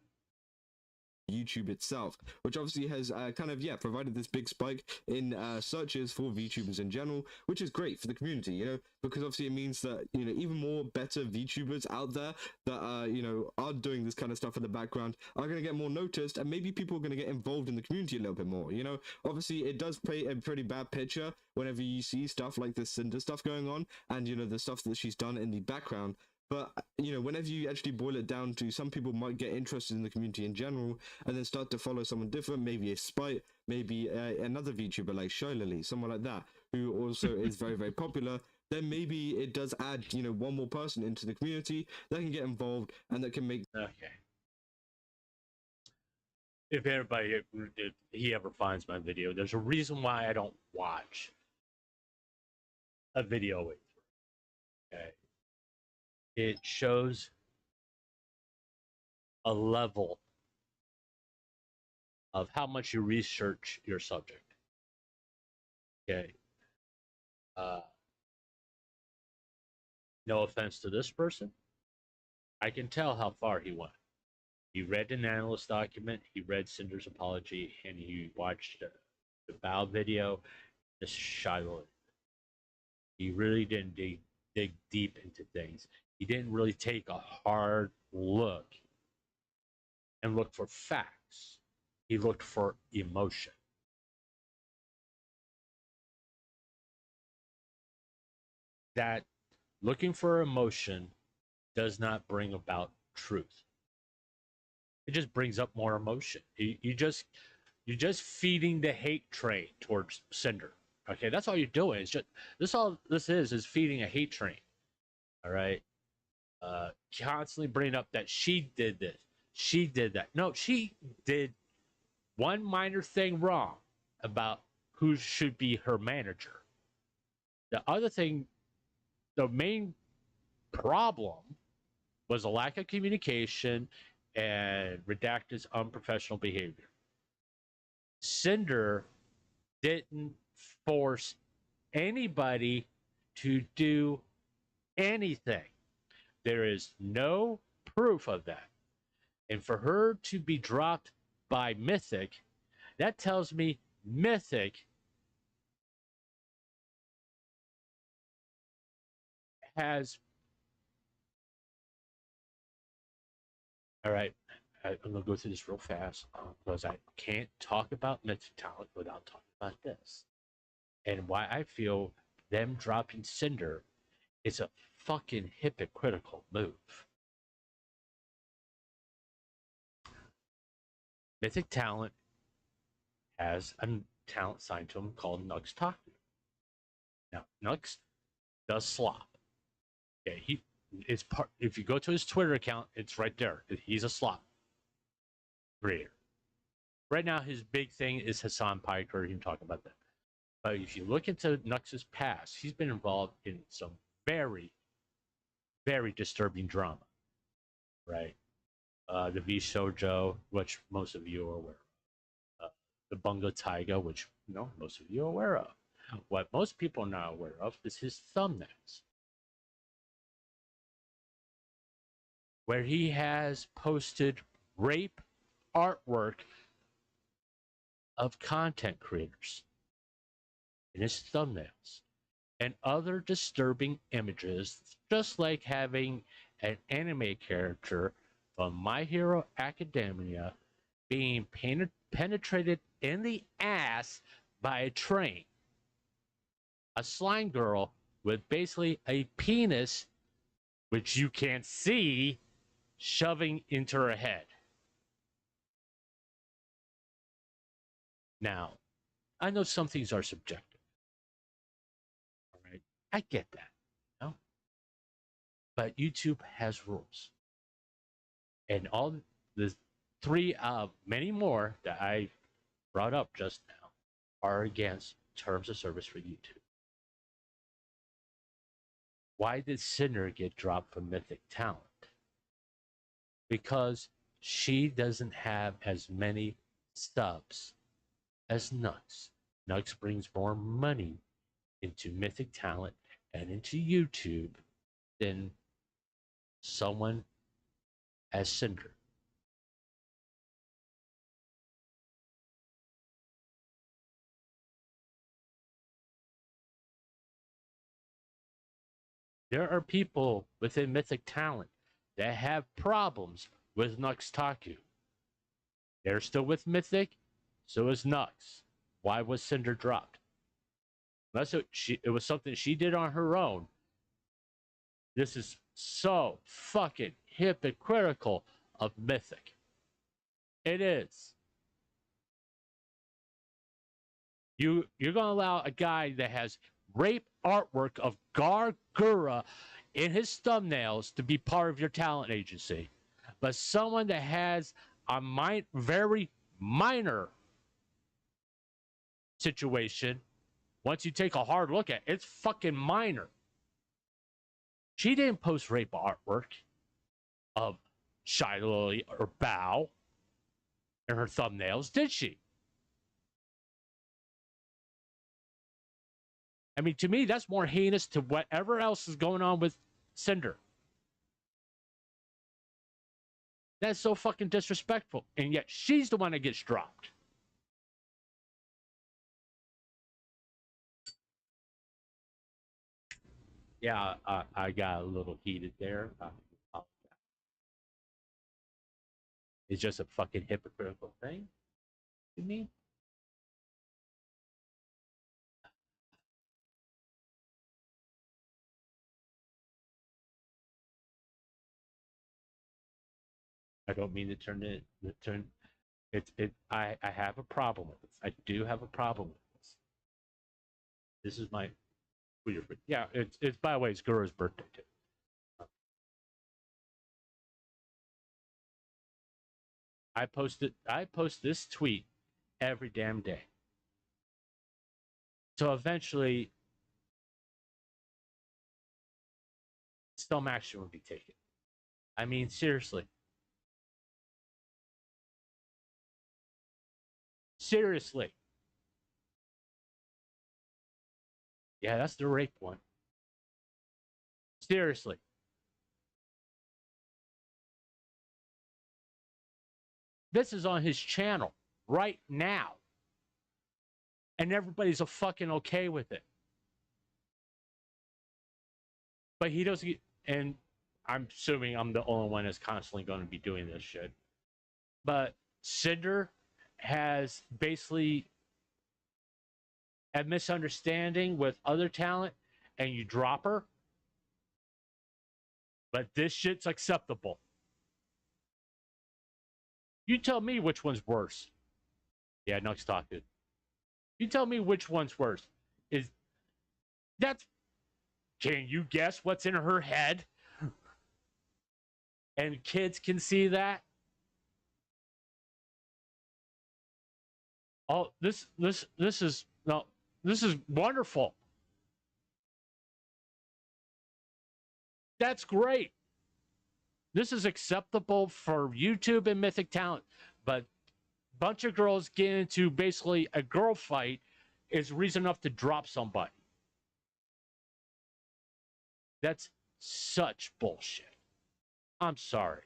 Speaker 2: YouTube itself, which obviously has kind of provided this big spike in searches for VTubers in general, which is great for the community, you know, because obviously it means that, you know, even more better VTubers out there that you know, are doing this kind of stuff in the background are going to get more noticed, and maybe people are going to get involved in the community a little bit more, you know. Obviously it does paint a pretty bad picture whenever you see stuff like this Cinder stuff going on, and you know, the stuff that she's done in the background. But, you know, whenever you actually boil it down to, some people might get interested in the community in general and then start to follow someone different, maybe a Spite, maybe another VTuber like Shylily, someone like that, who also is very, very popular, then maybe it does add, you know, one more person into the community that can get involved and that can make...
Speaker 1: Okay. If anybody, if he ever finds my video, there's a reason why I don't watch a video with you. Okay. It shows a level of how much you research your subject. Okay. No offense to this person. I can tell how far he went. He read an analyst document, he read Cinder's apology, and he watched the Bow video, the Shylily. He really didn't dig deep into things. He didn't really take a hard look and look for facts. He looked for emotion. That looking for emotion does not bring about truth. It just brings up more emotion. You're just feeding the hate train towards Cinder. Okay, that's all you're doing. It's just all this is feeding a hate train. All right. Constantly bringing up that she did this, she did that. No, she did one minor thing wrong about who should be her manager. The other thing, the main problem, was a lack of communication and Redacted's unprofessional behavior. Cinder didn't force anybody to do anything. There is no proof of that. And for her to be dropped by Mythic, that tells me Mythic has... All right, I'm going to go through this real fast because I can't talk about Mythic talent without talking about this. And why I feel them dropping Cinder is a fucking hypocritical move. Mythic Talent has a talent signed to him called Nux Taku. Now, Nux does slop. Yeah, it's part. If you go to his Twitter account, it's right there. He's a slop creator. Right now, his big thing is Hassan Piker. You can talk about that. But if you look into Nux's past, he's been involved in some very, very disturbing drama. Right? The V Shoujo, which most of you are aware of. The Bungo Taiga, which most of you are aware of. What most people are not aware of is his thumbnails, where he has posted rape artwork of content creators in his thumbnails and other disturbing images, just like having an anime character from My Hero Academia being penetrated in the ass by a train. A slime girl with basically a penis, which you can't see, shoving into her head. Now, I know some things are subjective. All right, I get that. But YouTube has rules. And all the three many more that I brought up just now are against terms of service for YouTube. Why did Cinder get dropped from Mythic Talent? Because she doesn't have as many subs as Nux. Nux brings more money into Mythic Talent and into YouTube than someone as Cinder. There are people within Mythic Talent that have problems with Nuxtaku. They're still with Mythic, so is Nux. Why was Cinder dropped? Unless it was something she did on her own. This is so fucking hypocritical of Mythic. It is. You're gonna allow a guy that has rape artwork of Gargura in his thumbnails to be part of your talent agency, but someone that has a very minor situation, once you take a hard look at it, it's fucking minor. She didn't post rape artwork of Shylily or Bow in her thumbnails, did she? I mean, to me, that's more heinous to whatever else is going on with Cinder. That's so fucking disrespectful. And yet she's the one that gets dropped. Yeah, I got a little heated there. It's just a fucking hypocritical thing to me. I don't mean to turn it. I have a problem with this. I do have a problem with this. This is my weird. Yeah, it's by the way, it's Guru's birthday too. I post this tweet every damn day. So eventually some action will be taken. I mean, seriously. Seriously. Yeah, that's the rape one. Seriously. This is on his channel right now. And everybody's a fucking okay with it. But he doesn't, and I'm assuming I'm the only one that's constantly going to be doing this shit. But Cinder has basically a misunderstanding with other talent and you drop her. But this shit's acceptable. You tell me which one's worse. Yeah, Nux talking. You tell me which one's worse. Can you guess what's in her head? And kids can see that. Oh, this is wonderful. That's great. This is acceptable for YouTube and Mythic Talent, but a bunch of girls get into basically a girl fight is reason enough to drop somebody. That's such bullshit. I'm sorry.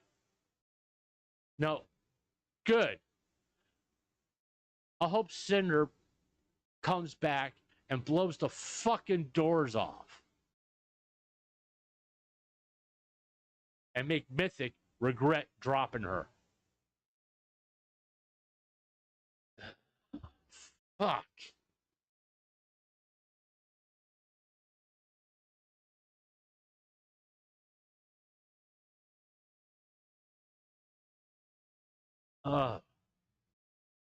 Speaker 1: No, good. I hope Cinder comes back and blows the fucking doors off. And make Mythic regret dropping her. Fuck.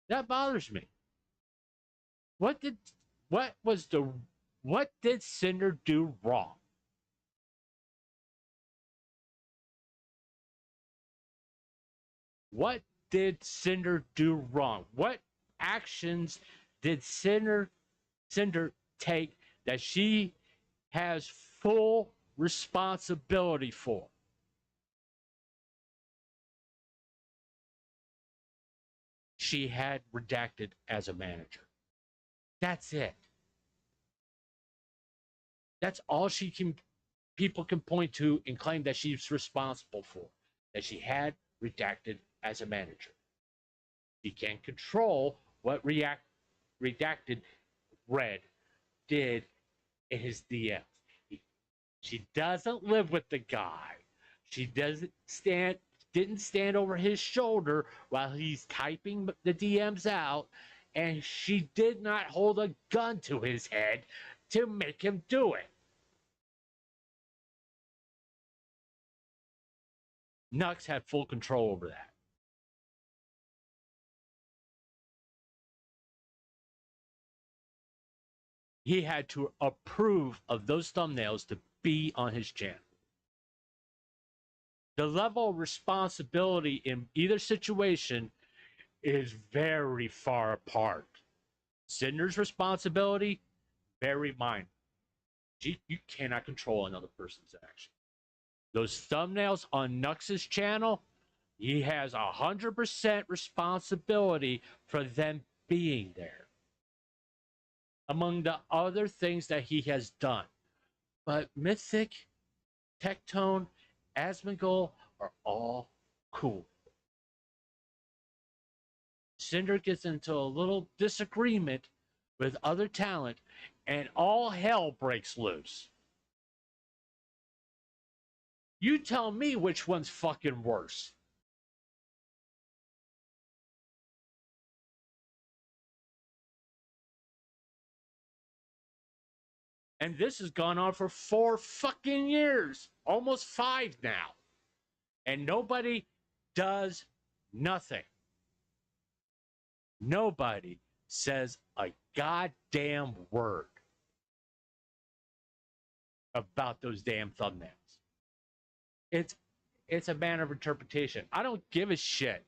Speaker 1: That bothers me. What did Cinder do wrong? What did Cinder do wrong? What actions did Cinder take that she has full responsibility for. She had redacted as a manager. That's it. That's all people can point to and claim that she's responsible for. That she had redacted as a manager. She can't control what redacted read did in his DMs. She doesn't live with the guy. She didn't stand over his shoulder while he's typing the DMs out, and she did not hold a gun to his head to make him do it. Nux had full control over that. He had to approve of those thumbnails to be on his channel. The level of responsibility in either situation is very far apart. Cinder's responsibility, very minor. You cannot control another person's action. Those thumbnails on Nux's channel, he has 100% responsibility for them being there. Among the other things that he has done. But Mythic, Tectone, Asmongold are all cool. Cinder gets into a little disagreement with other talent, and all hell breaks loose. You tell me which one's fucking worse. And this has gone on for 4 fucking years, almost 5 now. And nobody does nothing. Nobody says a goddamn word about those damn thumbnails. It's a matter of interpretation. I don't give a shit.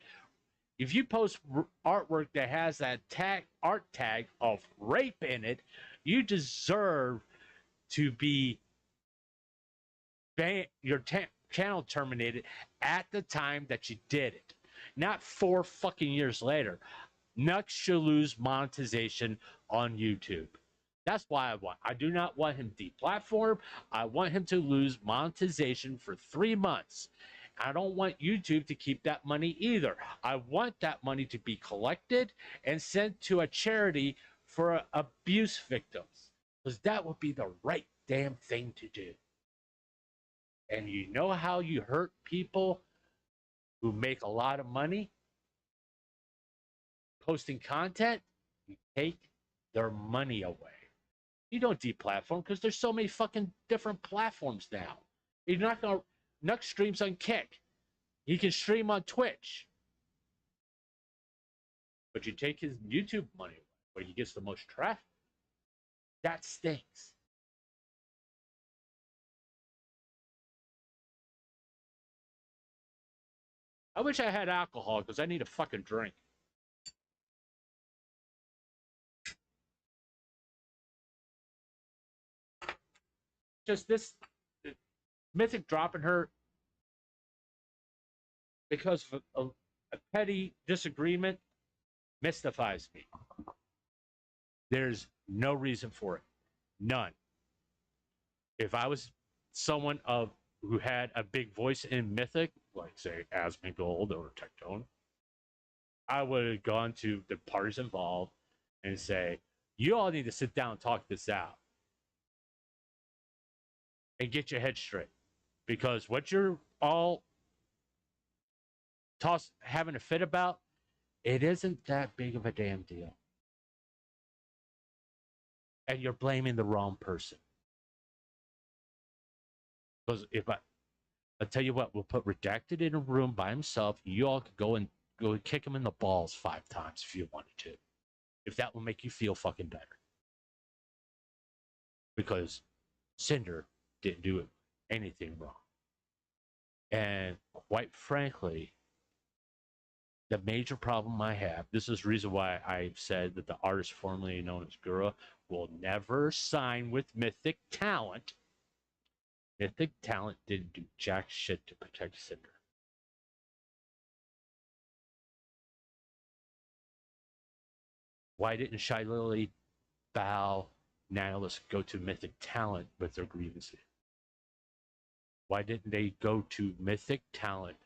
Speaker 1: If you post artwork that has that art tag of rape in it, you deserve to be your channel terminated at the time that you did it, not 4 fucking years later. Nux should lose monetization on YouTube. That's why I do not want him deplatformed. I want him to lose monetization for 3 months. I don't want YouTube to keep that money either. I want that money to be collected and sent to a charity for abuse victims, because that would be the right damn thing to do. And you know how you hurt people who make a lot of money posting content? You take their money away. You don't deplatform because there's so many fucking different platforms now. You're not gonna. Nux streams on Kick. He can stream on Twitch. But you take his YouTube money away, where he gets the most traffic. That stinks. I wish I had alcohol because I need a fucking drink. Just this Mythic dropping her because of a petty disagreement mystifies me. There's no reason for it. None. If I was someone who had a big voice in Mythic, like say Asmongold or Tectone, I would have gone to the parties involved and say, you all need to sit down and talk this out and get your head straight, because what you're all having a fit about, it isn't that big of a damn deal, and you're blaming the wrong person. Because if I'll tell you what, we'll put Redacted in a room by himself. You all could go and kick him in the balls 5 times if you wanted to, if that will make you feel fucking better. Because Cinder didn't do anything wrong. And quite frankly, the major problem I have, this is the reason why I've said that the artist formerly known as Gura will never sign with Mythic Talent, Mythic Talent didn't do jack shit to protect Cinder. Why didn't Shylily, Val, Nihilus go to Mythic Talent with their grievances? Why didn't they go to Mythic Talent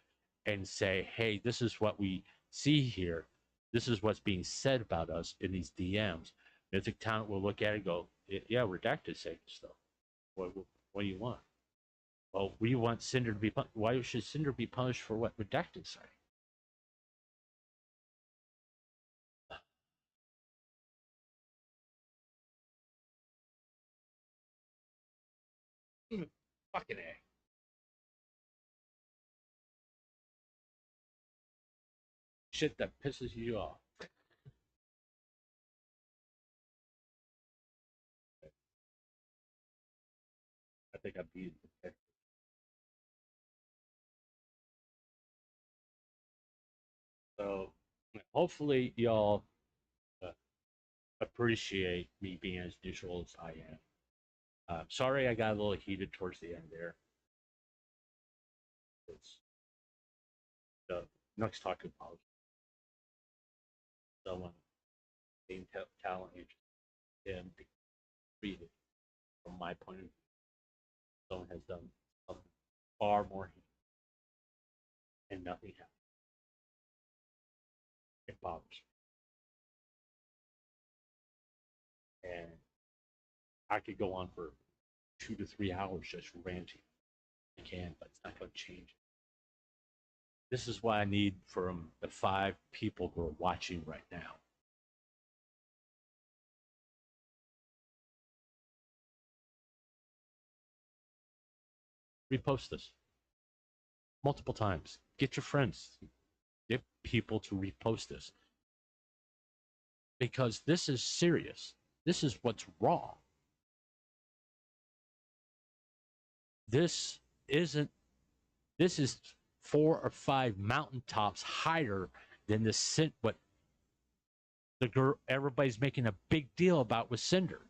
Speaker 1: and say, hey, this is what we see here. This is what's being said about us in these DMs. Mythic Talent will look at it and go, yeah, Redacted saying stuff. What do you want? Well, we want Cinder to be punished. Why should Cinder be punished for what Redacted say? Fucking A. Shit that pisses you off. I think I beat it. So hopefully y'all appreciate me being as neutral as I am. Sorry I got a little heated towards the end there. It's the next talking about someone being talent agent and treated from my point of view. Someone has done something far more and nothing happened. It bothers me. And I could go on for 2 to 3 hours just ranting. I can, but it's not going to change it. This is what I need from the 5 people who are watching right now. Repost this multiple times. Get your friends. Get people to repost this. Because this is serious. This is what's wrong. This is 4 or 5 mountaintops higher than the what the girl everybody's making a big deal about with Cinder.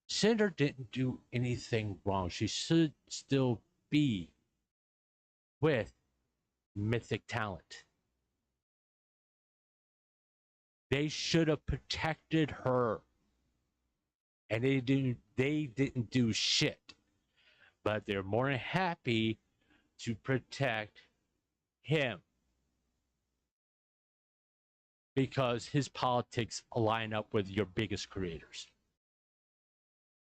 Speaker 1: Cinder didn't do anything wrong. She should still be with Mythic Talent. They should have protected her. And they didn't do shit. But they're more than happy to protect him. Because his politics line up with your biggest creators.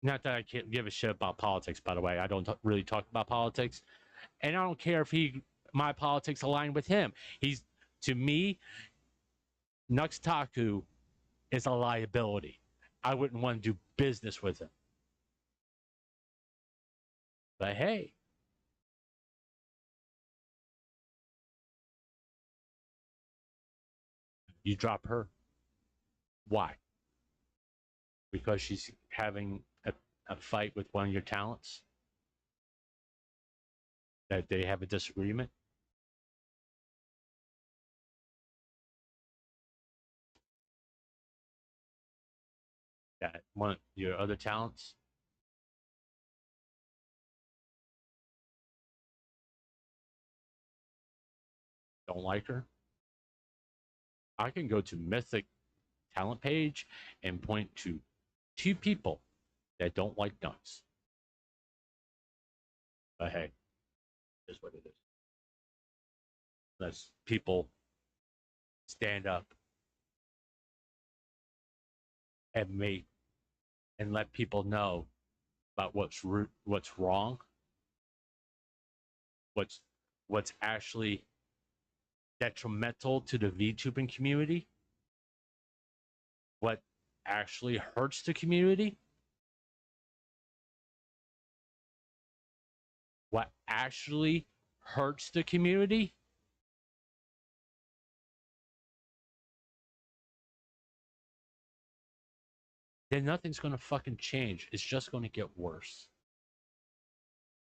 Speaker 1: Not that I can't give a shit about politics, by the way. I don't really talk about politics. And I don't care if my politics align with him. To me, Nuxtaku is a liability. I wouldn't want to do business with him. But hey, you drop her. Why? Because she's having a fight with one of your talents? That they have a disagreement? That one of your other talents don't like her? I can go to Mythic Talent page and point to 2 people that don't like Nux. But hey, that's what it is. Let's people stand up and let people know about what's wrong, what's actually detrimental to the VTubing community, what actually hurts the community, what actually hurts the community. Then nothing's going to fucking change. It's just going to get worse.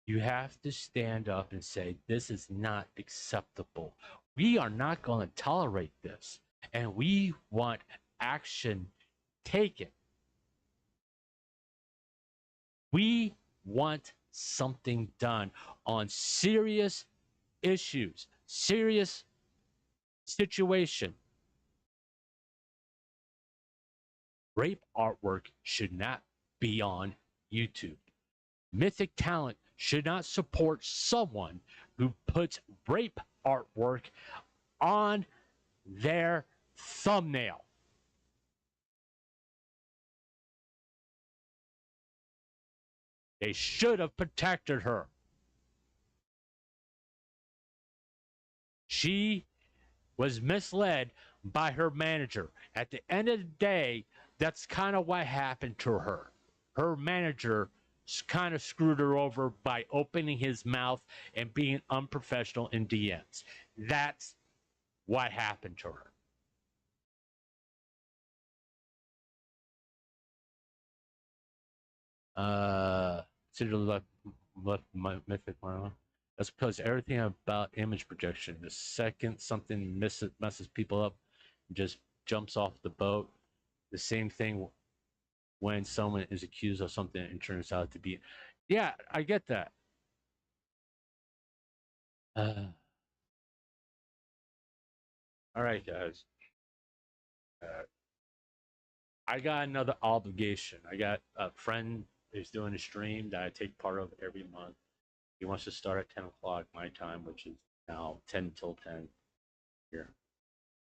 Speaker 1: You have to stand up and say, this is not acceptable. We are not going to tolerate this. And we want action taken. We want something done on serious issues, serious situation. Rape artwork should not be on YouTube. Mythic Talent should not support someone who puts rape artwork on their thumbnail. They should have protected her. She was misled by her manager. At the end of the day, that's kind of what happened to her. Her manager kind of screwed her over by opening his mouth and being unprofessional in DMs. That's what happened to her. Cinder left my Mythic Marlon. That's because everything about image projection, the second something messes people up, just jumps off the boat. The same thing when someone is accused of something and turns out to be. Yeah, I get that. All right, guys. I got another obligation. I got a friend who's doing a stream that I take part of every month. He wants to start at 10 o'clock my time, which is now 10 till 10 here.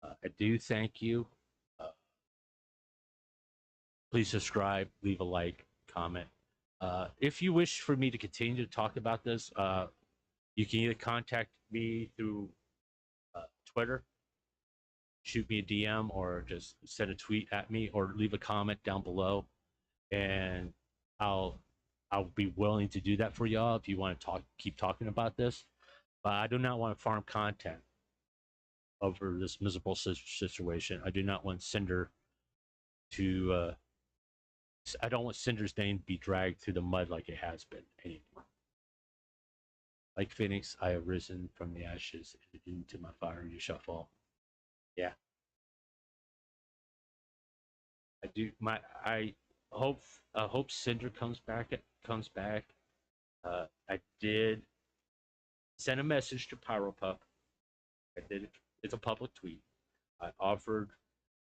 Speaker 1: I do thank you. Please subscribe, leave a like, comment. If you wish for me to continue to talk about this, you can either contact me through Twitter, shoot me a DM, or just send a tweet at me, or leave a comment down below, and I'll be willing to do that for y'all if you want to keep talking about this. But I do not want to farm content over this miserable situation. I do not want Cinder to. I don't want Cinder's name to be dragged through the mud like it has been anymore. Like Phoenix, I have risen from the ashes into my fire. You shall fall. Yeah. I do. I hope Cinder comes back. I did send a message to Pyropup. I did. It's a public tweet. I offered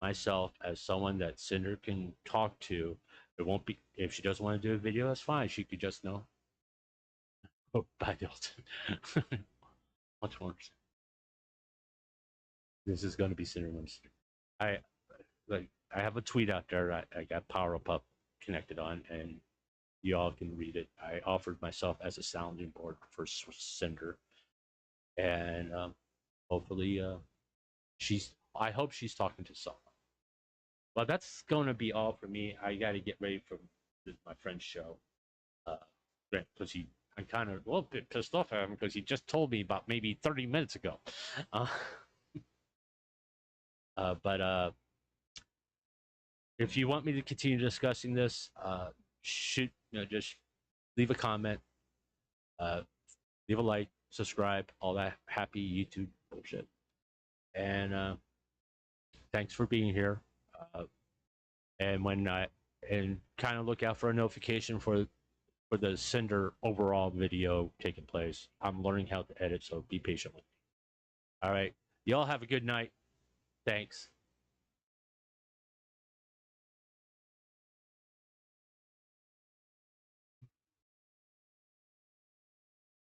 Speaker 1: myself as someone that Cinder can talk to. It won't be, if she doesn't want to do a video, that's fine. She could just know. Oh, bye, Dilton. Much more. This is going to be Cinder Wednesday. I have a tweet out there. I got Pyropup connected on, and y'all can read it. I offered myself as a sounding board for Cinder, and hopefully, I hope she's talking to someone. Well, that's going to be all for me. I got to get ready for my friend's show. Because I'm kind of a little bit pissed off at him because he just told me about maybe 30 minutes ago. But if you want me to continue discussing this, just leave a comment, leave a like, subscribe, all that happy YouTube bullshit. And thanks for being here. And kind of look out for a notification for the Cinder overall video taking place. I'm learning how to edit, so be patient with me. All right, y'all have a good night. Thanks.